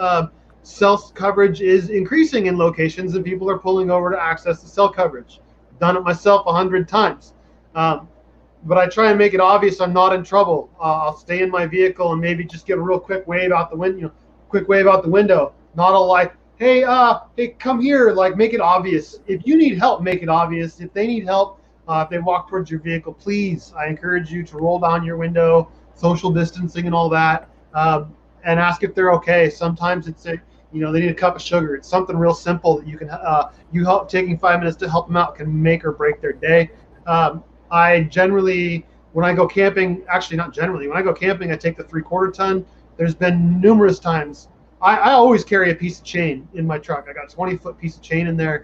cell coverage is increasing in locations and people are pulling over to access the cell coverage. Done it myself 100 times. But I try and make it obvious I'm not in trouble. I'll stay in my vehicle and maybe just give a real quick wave out the window. Quick wave out the window. Not all like, hey, come here. Like, make it obvious. If you need help, make it obvious. If they need help, if they walk towards your vehicle, please, I encourage you to roll down your window, social distancing and all that, and ask if they're okay. Sometimes it's they need a cup of sugar. It's something real simple that you can taking 5 minutes to help them out can make or break their day. I generally, when I go camping, actually not generally, when I go camping, I take the 3/4 ton. There's been numerous times. I always carry a piece of chain in my truck. I got a 20-foot piece of chain in there,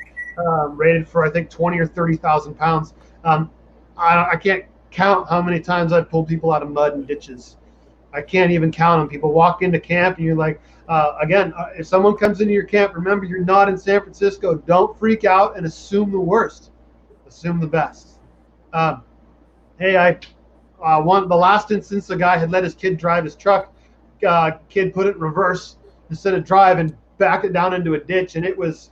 rated for I think 20 or 30,000 pounds. I can't count how many times I've pulled people out of mud and ditches. I can't even count them. People walk into camp and you're like, if someone comes into your camp, remember you're not in San Francisco. Don't freak out and assume the worst. Assume the best. The last instance, a guy had let his kid drive his truck. Kid put it in reverse instead of drive and backed it down into a ditch, and it was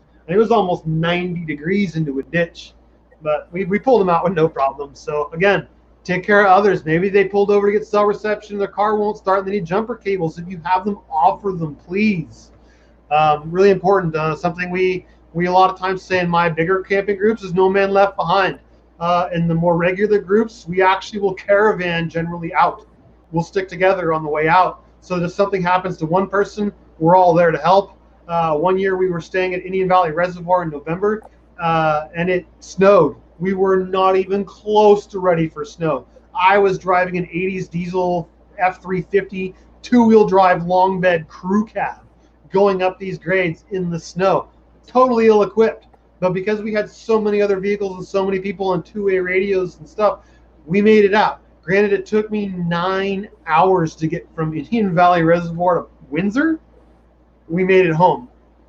almost 90 degrees into a ditch. But we pulled him out with no problem. So again, take care of others. Maybe they pulled over to get cell reception, their car won't start, and they need jumper cables. If you have them, offer them, please. Really important. Something we a lot of times say in my bigger camping groups is no man left behind. In the more regular groups, we actually will caravan generally out. We'll stick together on the way out. So that if something happens to one person, we're all there to help. One year we were staying at Indian Valley Reservoir in November, and it snowed. We were not even close to ready for snow. I was driving an 80s diesel F350 two-wheel drive long bed crew cab going up these grades in the snow. Totally ill-equipped. But because we had so many other vehicles and so many people on two-way radios and stuff, we made it out. Granted, it took me 9 hours to get from Indian Valley Reservoir to Windsor. We made it home.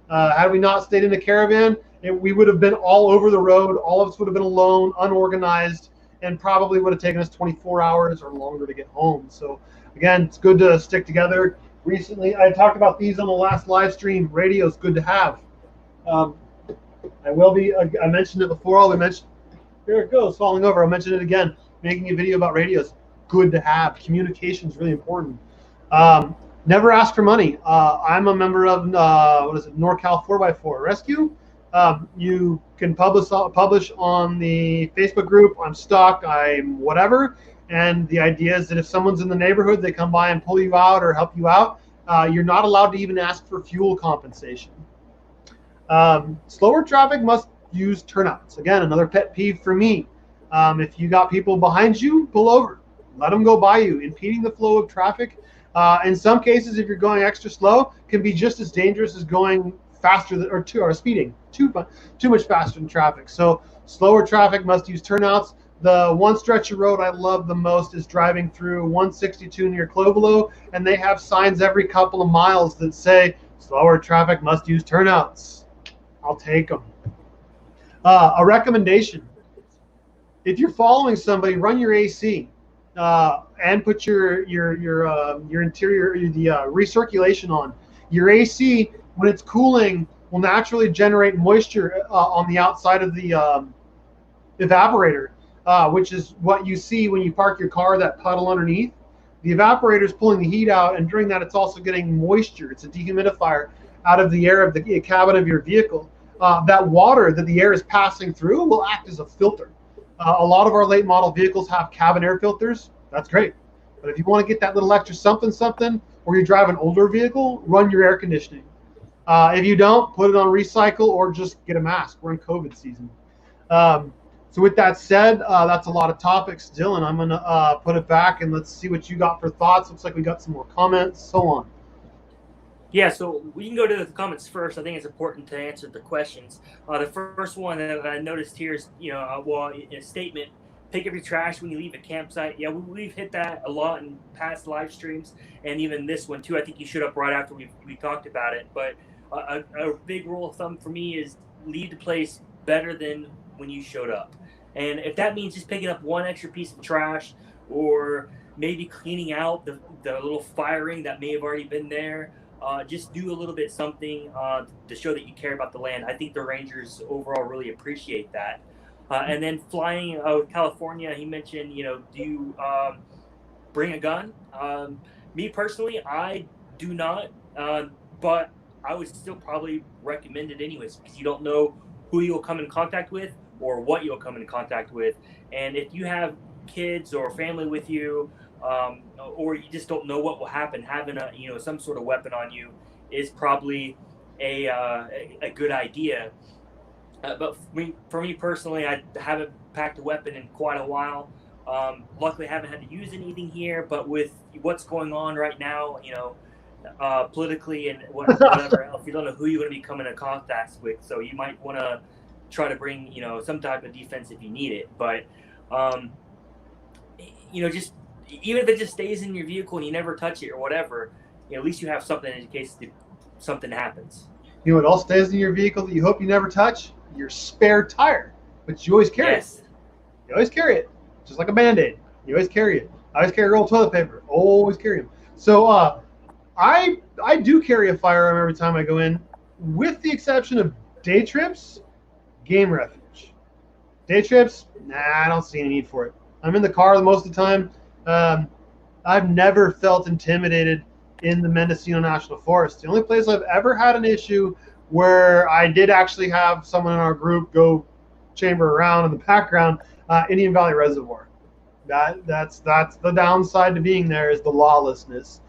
Had we not stayed in the caravan, we would have been all over the road. All of us would have been alone, unorganized, and probably would have taken us 24 hours or longer to get home. So again, it's good to stick together. Recently, I talked about these on the last live stream. Radio is good to have. I mentioned it before. Here it goes, falling over. I'll mention it again. Making a video about radios, good to have. Communication is really important. Never ask for money. I'm a member of NorCal 4x4 Rescue. You can publish on the Facebook group. I'm stuck. I'm whatever. And the idea is that if someone's in the neighborhood, they come by and pull you out or help you out. You're not allowed to even ask for fuel compensation. Slower traffic must use turnouts. Again, another pet peeve for me. If you got people behind you, pull over. Let them go by you. Impeding the flow of traffic, in some cases, if you're going extra slow, can be just as dangerous as going faster or speeding too much faster than traffic. So slower traffic must use turnouts. The one stretch of road I love the most is driving through 162 near Clovelo, and they have signs every couple of miles that say slower traffic must use turnouts. I'll take them. A recommendation: if you're following somebody, run your AC and put your interior, the recirculation on. Your AC, when it's cooling, will naturally generate moisture on the outside of the evaporator, which is what you see when you park your car, that puddle underneath. The evaporator is pulling the heat out, and during that, it's also getting moisture. It's a dehumidifier out of the air of the cabin of your vehicle. That water that the air is passing through will act as a filter. A lot of our late model vehicles have cabin air filters. That's great. But if you want to get that little extra something, or you drive an older vehicle, run your air conditioning. If you don't, put it on recycle or just get a mask. We're in COVID season. So with that said, that's a lot of topics. Dylan, I'm going to put it back and let's see what you got for thoughts. Looks like we got some more comments, so on. Yeah, so we can go to the comments first. I think it's important to answer the questions. The first one that I noticed here is, a statement: pick up your trash when you leave a campsite. Yeah, we've hit that a lot in past live streams, and even this one too. I think you showed up right after we talked about it. But a big rule of thumb for me is leave the place better than when you showed up. And if that means just picking up one extra piece of trash, or maybe cleaning out the little firing that may have already been there, just do a little bit something to show that you care about the land. I think the rangers overall really appreciate that. And then flying California, he mentioned, do you bring a gun? Me personally, I do not, but I would still probably recommend it anyways, because you don't know who you'll come in contact with or what you'll come in contact with. And if you have kids or family with you, or you just don't know what will happen, having some sort of weapon on you is probably a good idea. But for me personally, I haven't packed a weapon in quite a while. Luckily, I haven't had to use anything here. But with what's going on right now, politically and whatever else, you don't know who you're going to be coming in contact with. So you might want to try to bring some type of defense if you need it. But just even if it just stays in your vehicle and you never touch it or whatever, at least you have something in case something happens. You know what else stays in your vehicle that you hope you never touch? Your spare tire, but you always carry it. You always carry it, just like a Band-Aid. You always carry it. I always carry a roll of toilet paper. Always carry them. So I do carry a firearm every time I go in, with the exception of day trips, game refuge. Day trips, I don't see any need for it. I'm in the car most of the time. I've never felt intimidated in the Mendocino National Forest. The only place I've ever had an issue where I did actually have someone in our group go chamber around in the background, Indian Valley Reservoir. That's the downside to being there, is the lawlessness.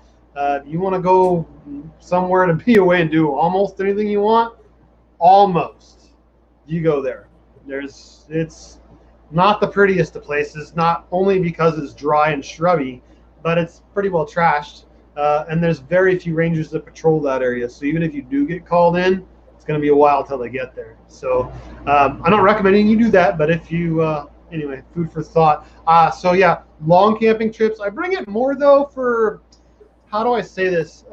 You want to go somewhere to be away and do almost anything you want, you go there. It's not the prettiest of places, not only because it's dry and shrubby, but it's pretty well trashed. And there's very few rangers that patrol that area. So even if you do get called in, it's going to be a while till they get there. So I'm not recommending you do that, but if you, anyway, food for thought. So yeah, long camping trips. I bring it more though for, how do I say this?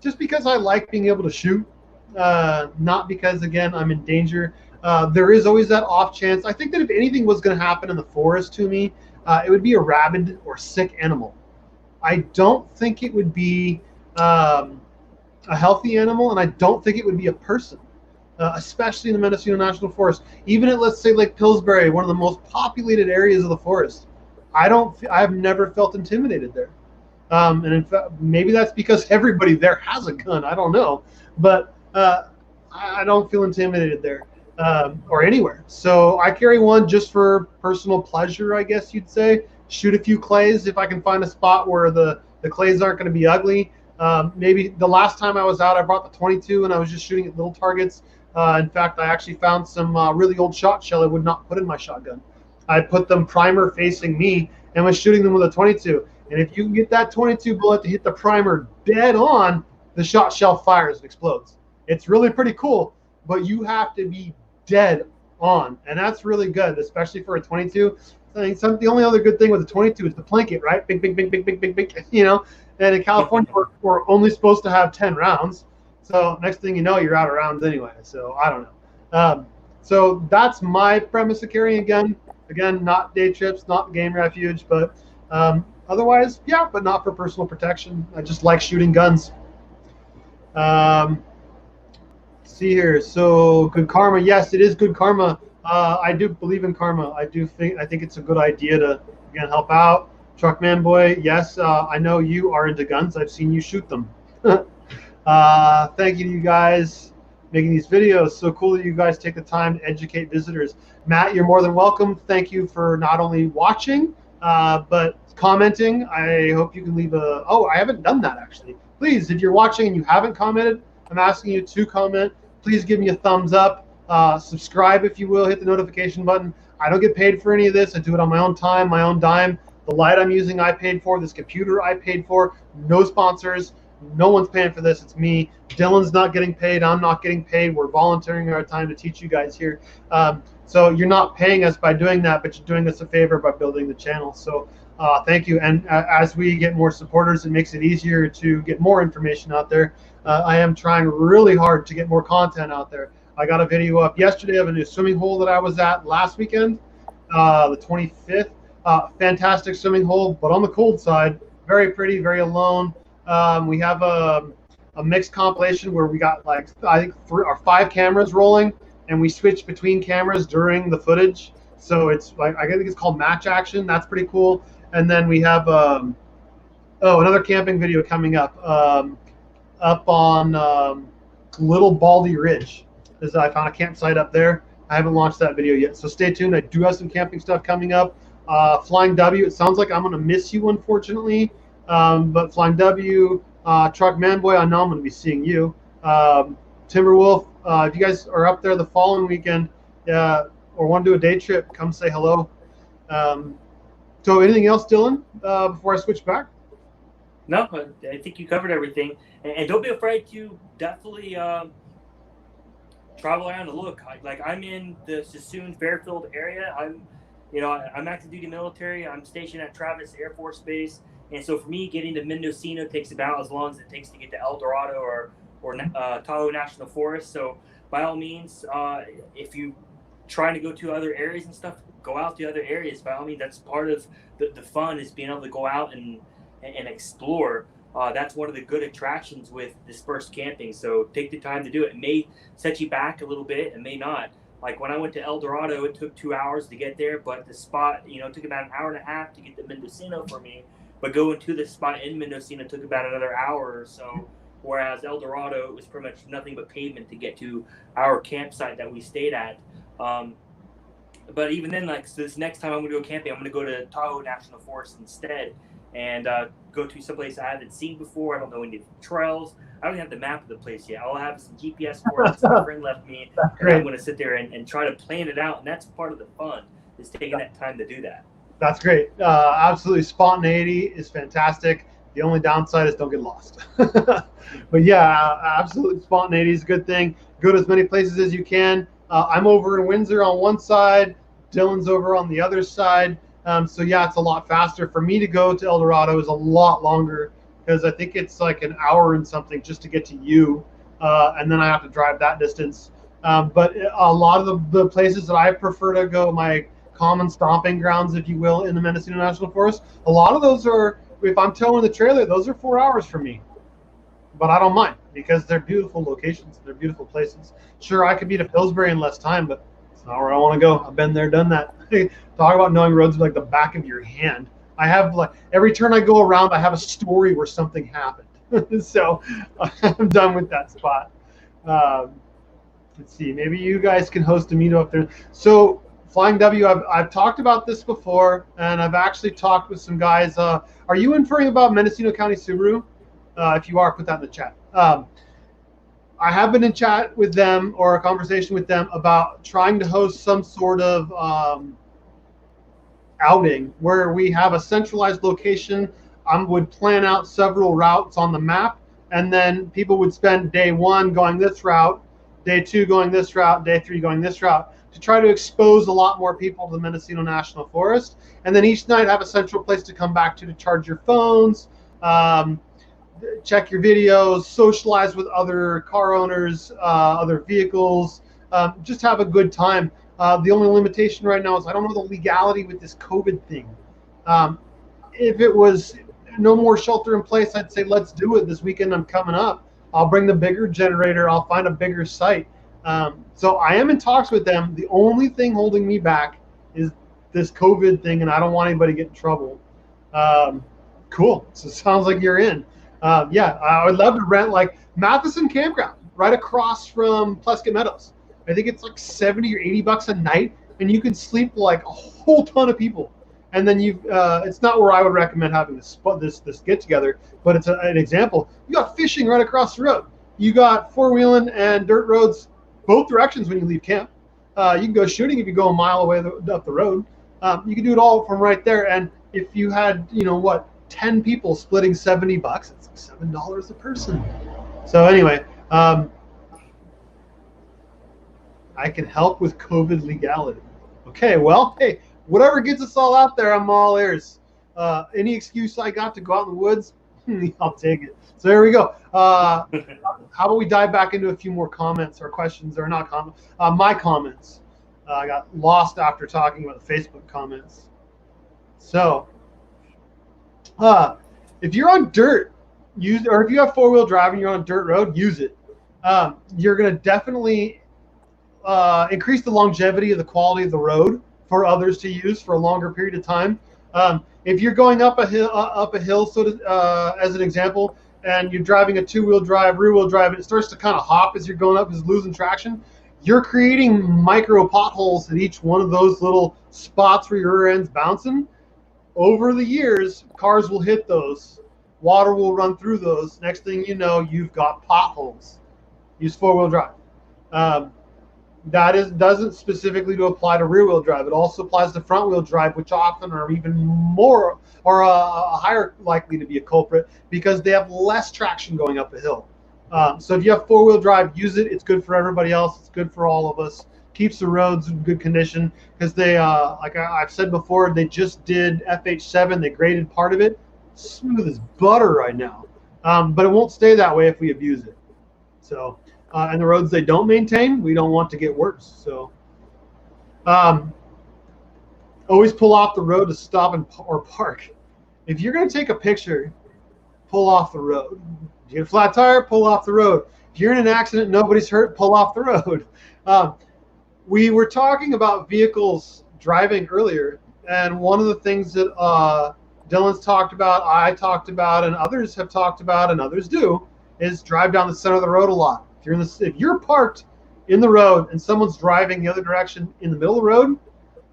Just because I like being able to shoot, not because, again, I'm in danger. There is always that off chance. I think that if anything was going to happen in the forest to me, it would be a rabid or sick animal. I don't think it would be a healthy animal, and I don't think it would be a person, especially in the Mendocino National Forest. Even at, let's say, Lake Pillsbury, one of the most populated areas of the forest, I've never felt intimidated there. And in fact, maybe that's because everybody there has a gun. I don't know, but I don't feel intimidated there or anywhere. So I carry one just for personal pleasure, I guess you'd say. Shoot a few clays if I can find a spot where the clays aren't going to be ugly. Maybe the last time I was out, I brought the 22 and I was just shooting at little targets. In fact, I actually found some really old shot shell I would not put in my shotgun. I put them primer facing me and was shooting them with a 22. And if you can get that 22 bullet to hit the primer dead on, the shot shell fires and explodes. It's really pretty cool, but you have to be dead on. And that's really good, especially for a 22. I think the only other good thing with a 22 is the blanket, right? Bing, bing, bing, bing, bing, bing, bing, And in California, we're only supposed to have 10 rounds. So next thing you know, you're out of rounds anyway. So I don't know. So that's my premise of carrying a gun. Again, not day trips, not game refuge, but otherwise, yeah, but not for personal protection. I just like shooting guns. See here. So good karma. Yes, it is good karma. I do believe in karma. I think it's a good idea to, again, help out. Truckman boy, yes, I know you are into guns. I've seen you shoot them. Thank you to you guys making these videos. So cool that you guys take the time to educate visitors. Matt, you're more than welcome. Thank you for not only watching, but commenting. I hope you can leave a, oh, I haven't done that actually. Please, if you're watching and you haven't commented, I'm asking you to comment. Please give me a thumbs up. Subscribe if you will, hit the notification button. I don't get paid for any of this. I do it on my own time, my own dime. The light I'm using I paid for, this computer I paid for, no sponsors, no one's paying for this, it's me. Dylan's not getting paid, I'm not getting paid. We're volunteering our time to teach you guys here. So you're not paying us by doing that, but you're doing us a favor by building the channel. So thank you. And as we get more supporters, it makes it easier to get more information out there. I am trying really hard to get more content out there. I got a video up yesterday of a new swimming hole that I was at last weekend, the 25th. Fantastic swimming hole, but on the cold side, very pretty, very alone. We have a mixed compilation where we got, like, I think 4 or 5 cameras rolling, and we switch between cameras during the footage. So it's like, I think it's called match action. That's pretty cool. And then we have another camping video coming up on Little Baldy Ridge. I found a campsite up there. I haven't launched that video yet, so stay tuned. I do have some camping stuff coming up. Flying W, it sounds like I'm going to miss you, unfortunately. But Flying W, Truck Man Boy, I know I'm going to be seeing you. Timberwolf, if you guys are up there the following weekend or want to do a day trip, come say hello. So anything else, Dylan, before I switch back? No, I think you covered everything. And don't be afraid to definitely travel around and look. Like I'm in the Sassoon Fairfield area. I'm active duty military. I'm stationed at Travis Air Force Base. And so for me, getting to Mendocino takes about as long as it takes to get to El Dorado or Tahoe National Forest. So by all means, if you trying to go to other areas and stuff, go out to other areas. By all means, that's part of the fun, is being able to go out and explore. That's one of the good attractions with dispersed camping. So take the time to do it. It may set you back a little bit. It may not. Like when I went to El Dorado, it took 2 hours to get there, but the spot, it took about an hour and a half to get to Mendocino for me. But going to the spot in Mendocino took about another hour or so. Whereas El Dorado, it was pretty much nothing but pavement to get to our campsite that we stayed at. But even then, like, so this next time I'm going to go camping, I'm going to go to Tahoe National Forest instead and go to someplace I haven't seen before. I don't know any trails. I don't have the map of the place yet. I'll have some GPS coordinates my friend left me. And I'm going to sit there and try to plan it out. And that's part of the fun, is taking that time to do that. That's great. Absolutely. Spontaneity is fantastic. The only downside is don't get lost. But yeah, absolutely. Spontaneity is a good thing. Go to as many places as you can. I'm over in Windsor on one side. Dylan's over on the other side. So yeah, it's a lot faster. For me to go to El Dorado is a lot longer, because I think it's like an hour and something just to get to you. And then I have to drive that distance. But a lot of the places that I prefer to go, my common stomping grounds, if you will, in the Mendocino National Forest, a lot of those are, if I'm towing the trailer, those are 4 hours for me. But I don't mind, because they're beautiful locations. They're beautiful places. Sure, I could be to Pillsbury in less time, but it's not where I want to go. I've been there, done that. Talk about knowing roads like the back of your hand. I have, like, every turn I go around, I have a story where something happened. So I'm done with that spot. Let's see. Maybe you guys can host a meetup up there. So Flying W, I've talked about this before, and I've actually talked with some guys. Are you inferring about Mendocino County Subaru? If you are, put that in the chat. I have been in chat with them, or a conversation with them, about trying to host some sort of outing where we have a centralized location. I would plan out several routes on the map, and then people would spend day 1 going this route, day 2 going this route, day 3 going this route, to try to expose a lot more people to the Mendocino National Forest. And then each night have a central place to come back to charge your phones, check your videos, socialize with other car owners, other vehicles, just have a good time. The only limitation right now is I don't know the legality with this COVID thing. If it was no more shelter in place, I'd say let's do it this weekend. I'm coming up. I'll bring the bigger generator. I'll find a bigger site. So I am in talks with them. The only thing holding me back is this COVID thing, and I don't want anybody to get in trouble. Cool. So it sounds like you're in. Yeah, I would love to rent, like, Matheson Campground right across from Plesket Meadows. I think it's like $70 or $80 a night, and you can sleep like a whole ton of people. And then it's not where I would recommend having this get together, but it's an example. You got fishing right across the road. You got four-wheeling and dirt roads both directions when you leave camp. You can go shooting if you go a mile away up the road. You can do it all from right there. And if you had, 10 people splitting $70, it's like $7 a person. So anyway, I can help with COVID legality. Okay, well, hey, whatever gets us all out there, I'm all ears. Any excuse I got to go out in the woods, I'll take it. So there we go. How about we dive back into a few more comments or questions, or not comments, my comments. I got lost after talking about the Facebook comments. So if you're on dirt, or if you have four-wheel drive and you're on a dirt road, use it. You're going to definitely increase the longevity of the quality of the road for others to use for a longer period of time. If you're going up a hill, so to, as an example, and you're driving a two-wheel drive, rear-wheel drive, and it starts to kind of hop as you're going up, is losing traction, you're creating micro potholes at each one of those little spots where your rear end's bouncing. Over the years, cars will hit those. Water will run through those. Next thing you know, you've got potholes. Use four-wheel drive. That doesn't specifically to apply to rear-wheel drive. It also applies to front-wheel drive, which often are even more or higher likely to be a culprit because they have less traction going up a hill. So if you have four-wheel drive, use it. It's good for everybody else. It's good for all of us. Keeps the roads in good condition because they, like I've said before, they just did FH7. They graded part of it. Smooth as butter right now. But it won't stay that way if we abuse it. So, and the roads they don't maintain, we don't want to get worse. So, always pull off the road to stop or park. If you're going to take a picture, pull off the road. If you get a flat tire, pull off the road. If you're in an accident, nobody's hurt, pull off the road. We were talking about vehicles driving earlier, and one of the things that Dylan's talked about, I talked about, and others have talked about, and others do, is drive down the center of the road a lot. If you're parked in the road and someone's driving the other direction in the middle of the road,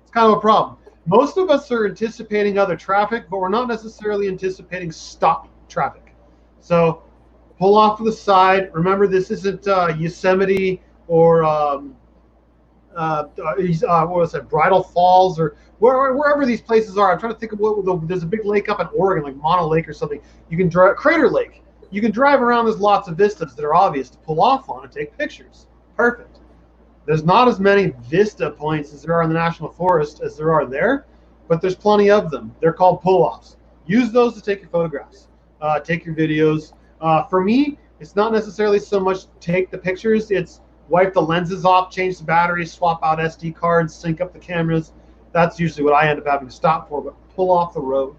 it's kind of a problem. Most of us are anticipating other traffic, but we're not necessarily anticipating stopped traffic. So pull off to the side. Remember, this isn't Yosemite or what was it, Bridal Falls or wherever these places are. I'm trying to think of there's a big lake up in Oregon, like Mono Lake or something. You can drive Crater Lake. You can drive around. There's lots of vistas that are obvious to pull off on and take pictures. Perfect. There's not as many vista points as there are in the National Forest as there are there, but there's plenty of them. They're called pull-offs. Use those to take your photographs, take your videos. For me, it's not necessarily so much take the pictures. It's wipe the lenses off, change the batteries, swap out SD cards, sync up the cameras. That's usually what I end up having to stop for, but pull off the road.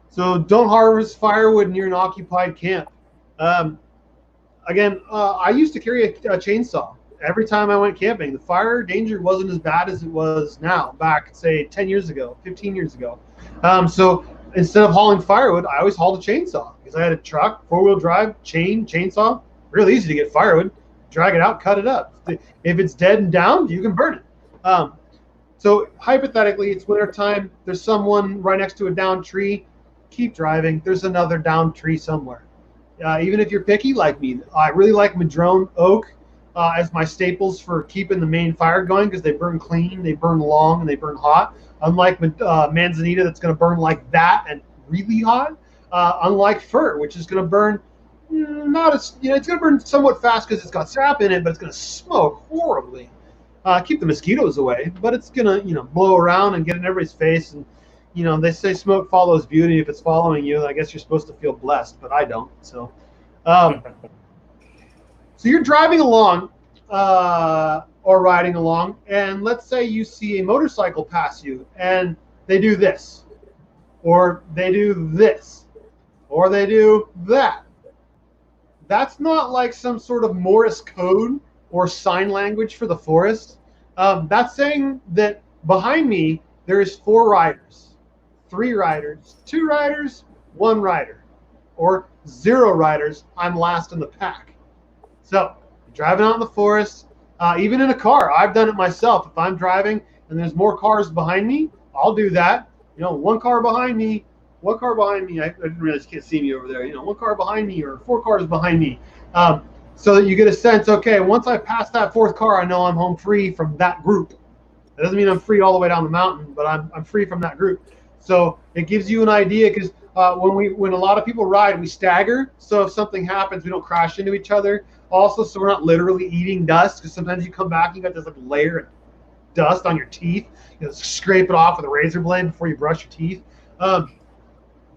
So don't harvest firewood near an occupied camp. Again, I used to carry a chainsaw every time I went camping. The fire danger wasn't as bad as it was now, back, say, 10 years ago, 15 years ago. So instead of hauling firewood, I always hauled a chainsaw because I had a truck, four-wheel drive, chainsaw. Real easy to get firewood. Drag it out, cut it up. If it's dead and down, you can burn it. So hypothetically, it's winter time. There's someone right next to a downed tree. Keep driving. There's another downed tree somewhere. Even if you're picky like me, I really like madrone oak as my staples for keeping the main fire going because they burn clean, they burn long, and they burn hot. Unlike manzanita, that's going to burn like that and really hot. Unlike fir, which is going to burn not as, it's going to burn somewhat fast because it's got sap in it, but it's going to smoke horribly. Keep the mosquitoes away, but it's going to blow around and get in everybody's face. And they say smoke follows beauty. If it's following you, I guess you're supposed to feel blessed, but I don't. So, so you're driving along or riding along, and let's say you see a motorcycle pass you, and they do this, or they do this, or they do that. That's not like some sort of Morse code or sign language for the forest. That's saying that behind me there is 4 riders, 3 riders, 2 riders, 1 rider, or 0 riders. I'm last in the pack. So driving out in the forest, even in a car, I've done it myself. If I'm driving and there's more cars behind me, I'll do that. 1 car behind me. I didn't realize you can't see me over there. 1 car behind me or 4 cars behind me, so that you get a sense. Okay, once I pass that 4th car, I know I'm home free from that group. That doesn't mean I'm free all the way down the mountain, but I'm free from that group. So it gives you an idea because when a lot of people ride, we stagger. So if something happens, we don't crash into each other. Also, so we're not literally eating dust because sometimes you come back and you got this like layer of dust on your teeth. Scrape it off with a razor blade before you brush your teeth.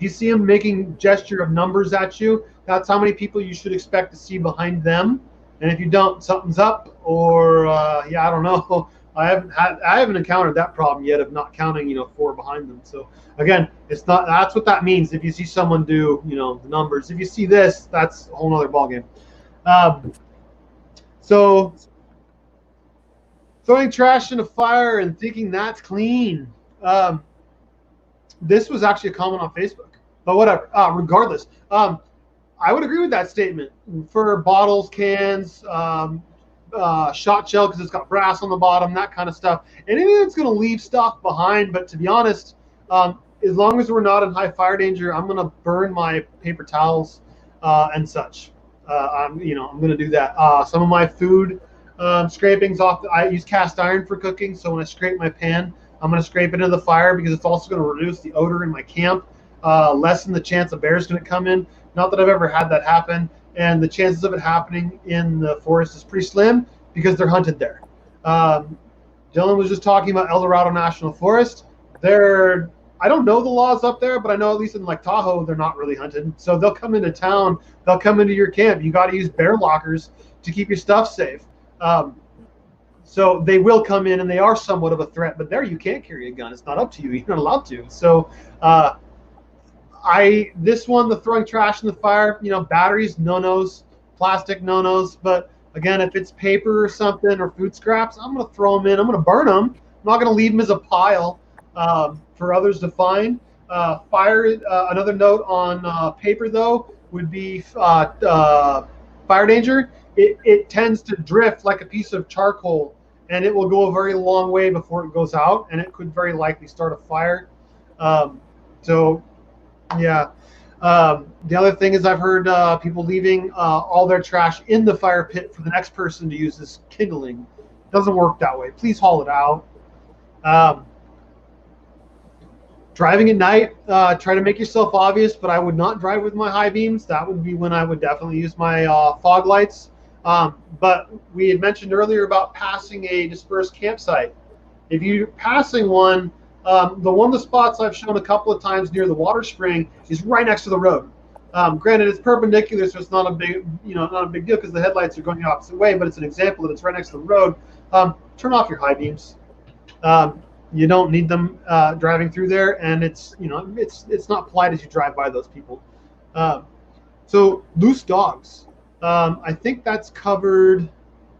You see them making gesture of numbers at you. That's how many people you should expect to see behind them. And if you don't, something's up. Or I don't know. I haven't encountered that problem yet of not counting 4 behind them. So again, it's not. That's what that means. If you see someone do the numbers. If you see this, that's a whole other ballgame. So throwing trash in a fire and thinking that's clean. This was actually a comment on Facebook, but whatever. Regardless, I would agree with that statement for bottles, cans, shot shell because it's got brass on the bottom, that kind of stuff. Anything that's going to leave stuff behind. But to be honest, as long as we're not in high fire danger, I'm going to burn my paper towels and such. I'm going to do that. Some of my food scrapings off. I use cast iron for cooking, so when I scrape my pan, I'm going to scrape it into the fire because it's also going to reduce the odor in my camp, lessen the chance a bear's going to come in. Not that I've ever had that happen, and the chances of it happening in the forest is pretty slim because they're hunted there. Dylan was just talking about El Dorado National Forest. I don't know the laws up there, but I know at least in like Tahoe, they're not really hunted. So they'll come into town, they'll come into your camp. You got to use bear lockers to keep your stuff safe. So they will come in, and they are somewhat of a threat. But there, you can't carry a gun. It's not up to you. You're not allowed to. So this one, the throwing trash in the fire, batteries, no-nos, plastic, no-nos. But again, if it's paper or something or food scraps, I'm going to throw them in. I'm going to burn them. I'm not going to leave them as a pile for others to find. Another note on paper, though, would be fire danger. It tends to drift like a piece of charcoal, and it will go a very long way before it goes out, and it could very likely start a fire. Yeah. The other thing is I've heard people leaving all their trash in the fire pit for the next person to use as kindling. It doesn't work that way. Please haul it out. Driving at night, try to make yourself obvious, but I would not drive with my high beams. That would be when I would definitely use my fog lights. But we had mentioned earlier about passing a dispersed campsite. If you're passing one, the one of the spots I've shown a couple of times near the water spring is right next to the road. Granted, it's perpendicular, so it's not a big deal because the headlights are going the opposite way. But it's an example that it's right next to the road. Turn off your high beams. You don't need them driving through there, and it's not polite as you drive by those people. So loose dogs. I think that's covered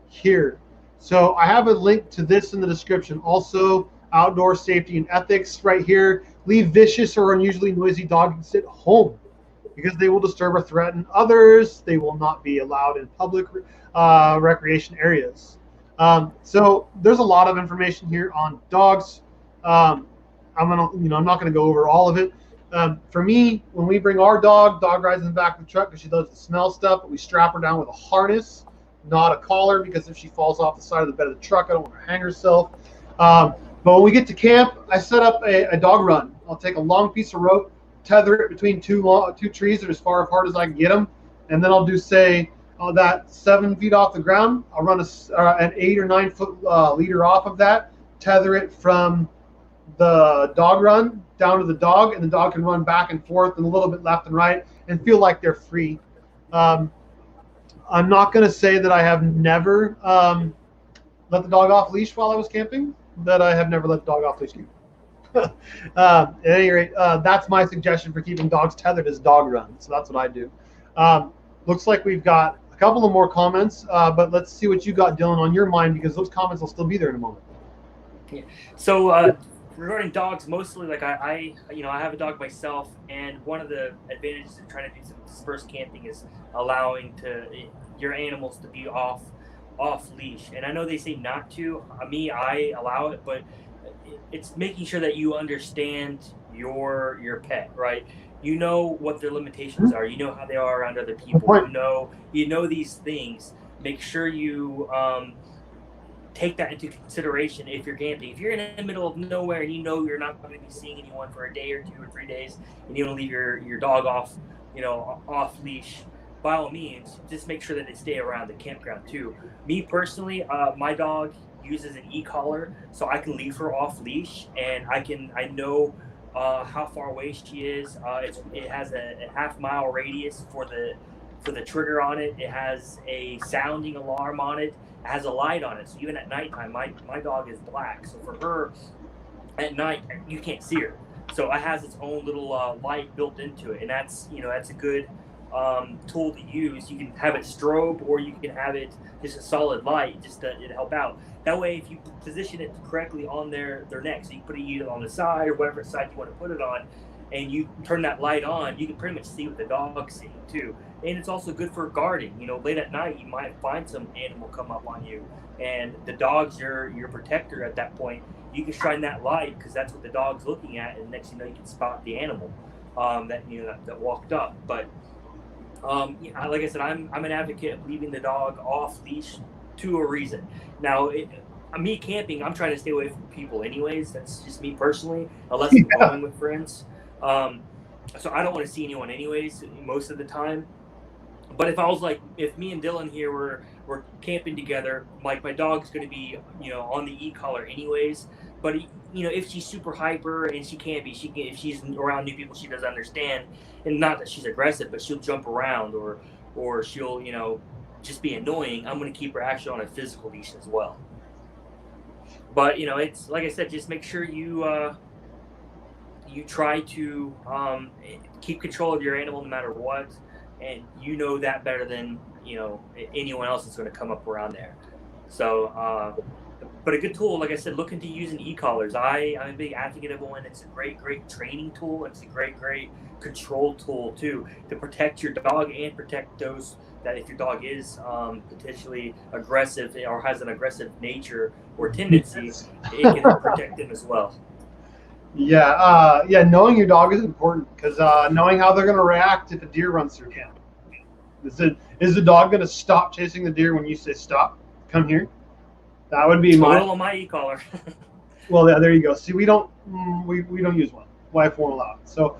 here. So I have a link to this in the description. Also, outdoor safety and ethics right here. Leave vicious or unusually noisy dogs at home because they will disturb or threaten others. They will not be allowed in public recreation areas. So there's a lot of information here on dogs. I'm not gonna go over all of it. For me, when we bring our dog rides in the back of the truck because she loves to smell stuff, but we strap her down with a harness, not a collar, because if she falls off the side of the bed of the truck, I don't want her to hang herself. But when we get to camp, I set up a dog run. I'll take a long piece of rope, tether it between two trees that are as far apart as I can get them, and then I'll do that 7 feet off the ground. I'll run an 8 or 9 foot leader off of that, tether it from the dog run down to the dog, and the dog can run back and forth and a little bit left and right and feel like they're free. I'm not going to say that I have never let the dog off leash while I was camping, that I have never let the dog off leash. At any rate, that's my suggestion for keeping dogs tethered is dog run. So that's what I do. Looks like we've got a couple of more comments, but let's see what you got, Dylan, on your mind, because those comments will still be there in a moment. Yeah. So regarding dogs, mostly like I have a dog myself, and one of the advantages of trying to do some dispersed camping is allowing your animals to be off leash. And I know they say not to. I allow it, but it's making sure that you understand your pet, right? You know what their limitations are. You know how they are around other people. You know these things. Make sure you take that into consideration if you're camping. If you're in the middle of nowhere and you know you're not going to be seeing anyone for a day or 2 or 3 days, and you want to leave your dog off leash, by all means, just make sure that they stay around the campground too. Me personally, my dog uses an e-collar, so I can leave her off leash, and I know how far away she is. It has a half-mile radius for the trigger on it. It has a sounding alarm on it. It has a light on it, so even at nighttime, my dog is black. So for her, at night you can't see her. So it has its own little light built into it, and that's a good tool to use. You can have it strobe, or you can have it just a solid light, just to help out. That way, if you position it correctly on their neck, so you put it either on the side or whatever side you want to put it on, and you turn that light on, you can pretty much see what the dog's seeing too. And it's also good for guarding. You know, late at night, you might find some animal come up on you, and the dog's your protector at that point. You can shine that light because that's what the dog's looking at, and next thing you know, you can spot the animal that walked up. But like I said, I'm an advocate of leaving the dog off leash to a reason. Now, me camping, I'm trying to stay away from people anyways. That's just me personally, unless I'm going with friends. So I don't want to see anyone anyways most of the time. But if me and Dylan here were camping together, like my dog's going to be, on the e-collar anyways. But if she's super hyper, and she can't be, if she's around new people, she doesn't understand. And not that she's aggressive, but she'll jump around or she'll, just be annoying. I'm going to keep her actually on a physical leash as well. But it's like I said, just make sure you try to keep control of your animal no matter what, and that better than anyone else that's going to come up around there. So, but a good tool, like I said, look into using e-collars. I'm a big advocate of one. It's a great training tool. It's a great control tool too, to protect your dog and protect those that if your dog is potentially aggressive or has an aggressive nature or tendency, it can protect them as well. Yeah, knowing your dog is important because knowing how they're going to react if a deer runs through camp. Is the dog going to stop chasing the deer when you say stop? Come here. That would be my e-collar. Well, yeah, there you go. See, we don't use one. Wife won't allow it. So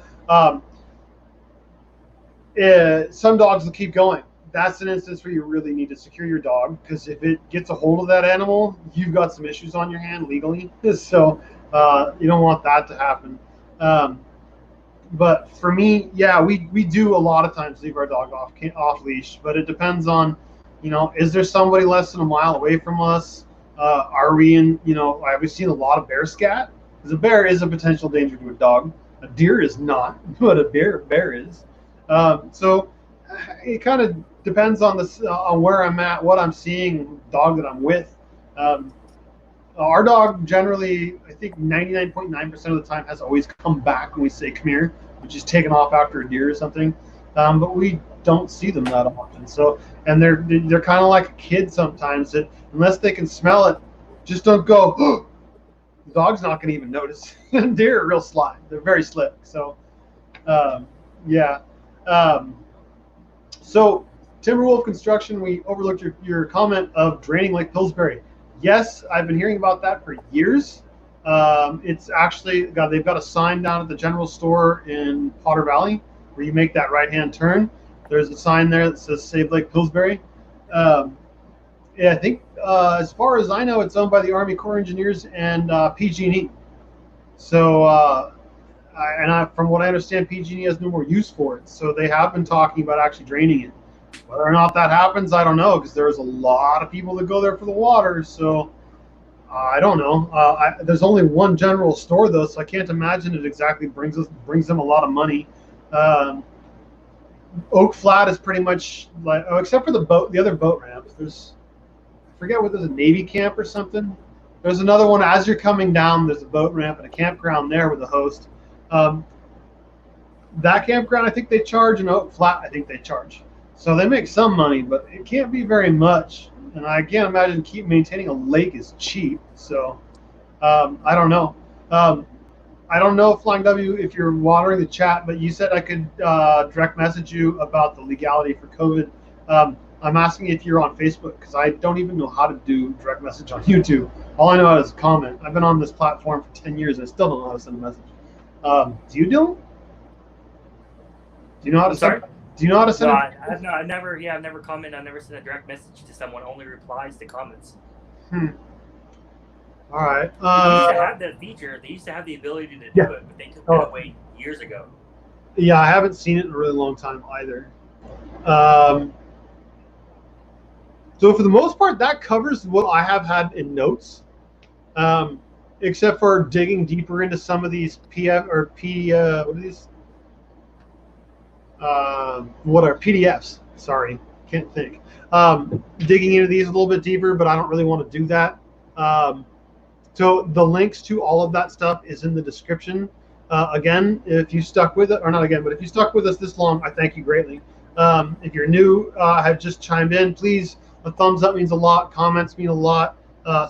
some dogs will keep going. That's an instance where you really need to secure your dog, because if it gets a hold of that animal, you've got some issues on your hand legally. So you don't want that to happen. But for me, yeah, we do a lot of times leave our dog off leash, but it depends on, is there somebody less than a mile away from us? Are we in, we've seen a lot of bear scat, because a bear is a potential danger to a dog. A deer is not, but a bear is. So it kind of depends on on where I'm at, what I'm seeing, dog that I'm with. Our dog generally, I think 99.9% of the time, has always come back when we say come here, which is taken off after a deer or something. But we don't see them that often. So, and they're kind of like a kid sometimes, that unless they can smell it, just don't go. Oh! The dog's not going to even notice. Deer are real sly. They're very slick. So, yeah. So, Timberwolf Construction, we overlooked your comment of draining Lake Pillsbury. Yes, I've been hearing about that for years. It's actually they've got a sign down at the general store in Potter Valley where you make that right-hand turn. There's a sign there that says Save Lake Pillsbury. Yeah, I think as far as I know, it's owned by the Army Corps of Engineers and PG&E. So, from what I understand, PG&E has no more use for it. So they have been talking about actually draining it. Whether or not that happens, I don't know, because there's a lot of people that go there for the water. So I don't know. There's only one general store though, so I can't imagine it exactly brings them a lot of money. Oak Flat is pretty much like, except for the other boat ramps. I forget whether there's a Navy camp or something. There's another one as you're coming down. There's a boat ramp and a campground there with a host. That campground, I think they charge, and Oak Flat, I think they charge. So they make some money, but it can't be very much. And I can't imagine maintaining a lake is cheap. So I don't know. I don't know, Flying W, if you're monitoring the chat, but you said I could direct message you about the legality for COVID. I'm asking if you're on Facebook, because I don't even know how to do direct message on YouTube. All I know how is comment. I've been on this platform for 10 years and I still don't know how to send a message. Do you, Dylan? Do you know how to send? Do you know how to send? No, I've never commented. I've never sent a direct message to someone. Only replies to comments. All right. They used to have that feature. They used to have the ability to do it, but they took that away years ago. Yeah, I haven't seen it in a really long time either. So for the most part, that covers what I have had in notes, except for digging deeper into some of these what are these? what are PDFs? Sorry, can't think. Digging into these a little bit deeper, but I don't really want to do that. So the links to all of that stuff is in the description. Again, if you stuck with it, or not again, but if you stuck with us this long, I thank you greatly. If you're new, have just chimed in, please, a thumbs up means a lot. Comments mean a lot.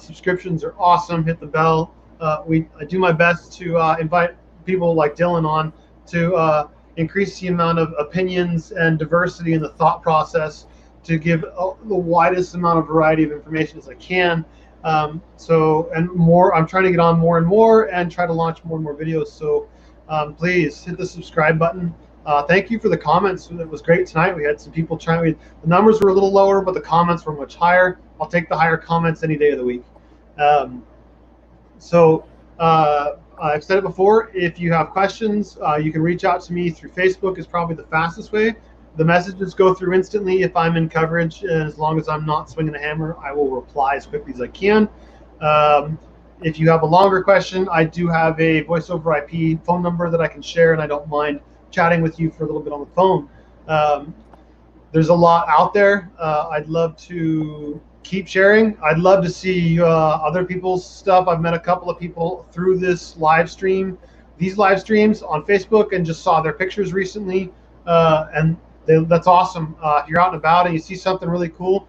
Subscriptions are awesome. Hit the bell. I do my best to invite people like Dylan on to increase the amount of opinions and diversity in the thought process, to give the widest amount of variety of information as I can. And more, I'm trying to get on more and more and try to launch more and more videos. So please hit the subscribe button. Thank you for the comments. It was great tonight. We had some people trying. The numbers were a little lower, but the comments were much higher. I'll take the higher comments any day of the week. I've said it before. If you have questions, you can reach out to me through Facebook. Is probably the fastest way. The messages go through instantly if I'm in coverage, and as long as I'm not swinging a hammer, I will reply as quickly as I can. If you have a longer question, I do have a voice over IP phone number that I can share, and I don't mind chatting with you for a little bit on the phone. There's a lot out there. I'd love to keep sharing. I'd love to see other people's stuff. I've met a couple of people through this live stream, these live streams on Facebook, and just saw their pictures recently. That's awesome. If you're out and about and you see something really cool,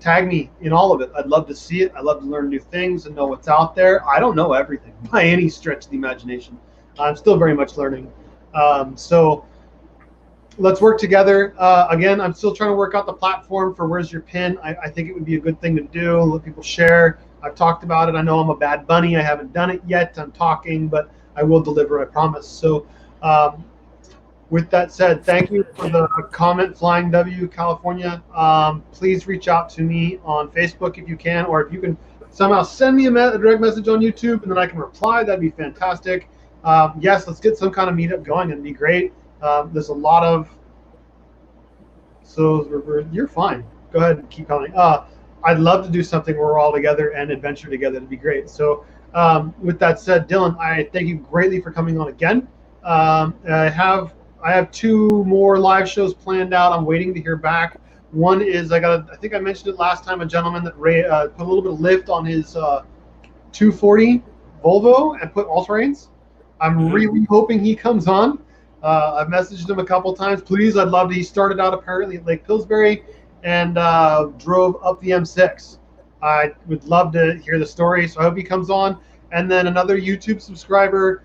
tag me in all of it. I'd love to see it. I love to learn new things and know what's out there. I don't know everything by any stretch of the imagination. I'm still very much learning. So let's work together. Again, I'm still trying to work out the platform for Where's Your Pin. I think it would be a good thing to do. Let people share. I've talked about it. I know I'm a bad bunny. I haven't done it yet. I'm talking, but I will deliver, I promise. So with that said, thank you for the comment, Flying W, California. Please reach out to me on Facebook if you can, or if you can somehow send me a direct message on YouTube and then I can reply, that'd be fantastic. Yes, let's get some kind of meetup going. It'd be great. There's a lot of, you're fine. Go ahead and keep calling. I'd love to do something where we're all together and adventure together. It'd be great. So with that said, Dylan, I thank you greatly for coming on again. I have 2 more live shows planned out. I'm waiting to hear back. One is I think I mentioned it last time, a gentleman that put a little bit of lift on his 240 Volvo and put all-terrains. I'm really hoping he comes on. I've messaged him a couple times. Please, I'd love to. He started out apparently at Lake Pillsbury and drove up the M6. I would love to hear the story, so I hope he comes on. And then another YouTube subscriber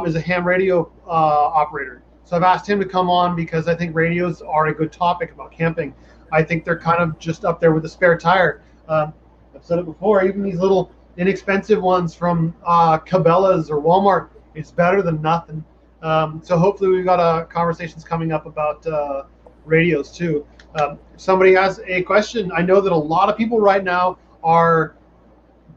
is a ham radio operator. So I've asked him to come on because I think radios are a good topic about camping. I think they're kind of just up there with the spare tire. I've said it before, even these little inexpensive ones from Cabela's or Walmart, it's better than nothing. So hopefully we've got conversations coming up about radios too. If somebody has a question, I know that a lot of people right now are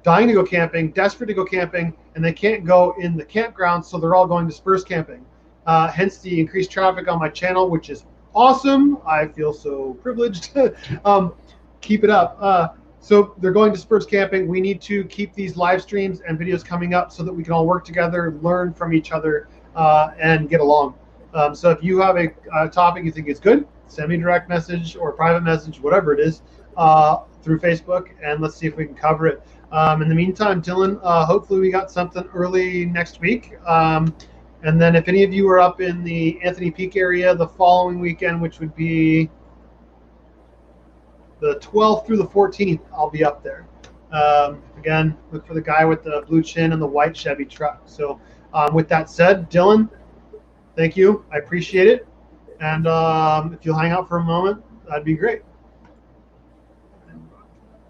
dying to go camping, desperate to go camping, and they can't go in the campground, so they're all going dispersed camping. Hence the increased traffic on my channel, which is awesome. I feel so privileged. Keep it up. So they're going dispersed camping. We need to keep these live streams and videos coming up so that we can all work together, learn from each other, and get along. So if you have a topic you think is good, send me a direct message or a private message, whatever it is, through Facebook, and let's see if we can cover it. In the meantime, Dylan, hopefully we got something early next week. And then if any of you are up in the Anthony Peak area the following weekend, which would be the 12th through the 14th, I'll be up there. Again, look for the guy with the blue chin and the white Chevy truck. So with that said, Dylan, thank you. I appreciate it. And if you'll hang out for a moment, that'd be great.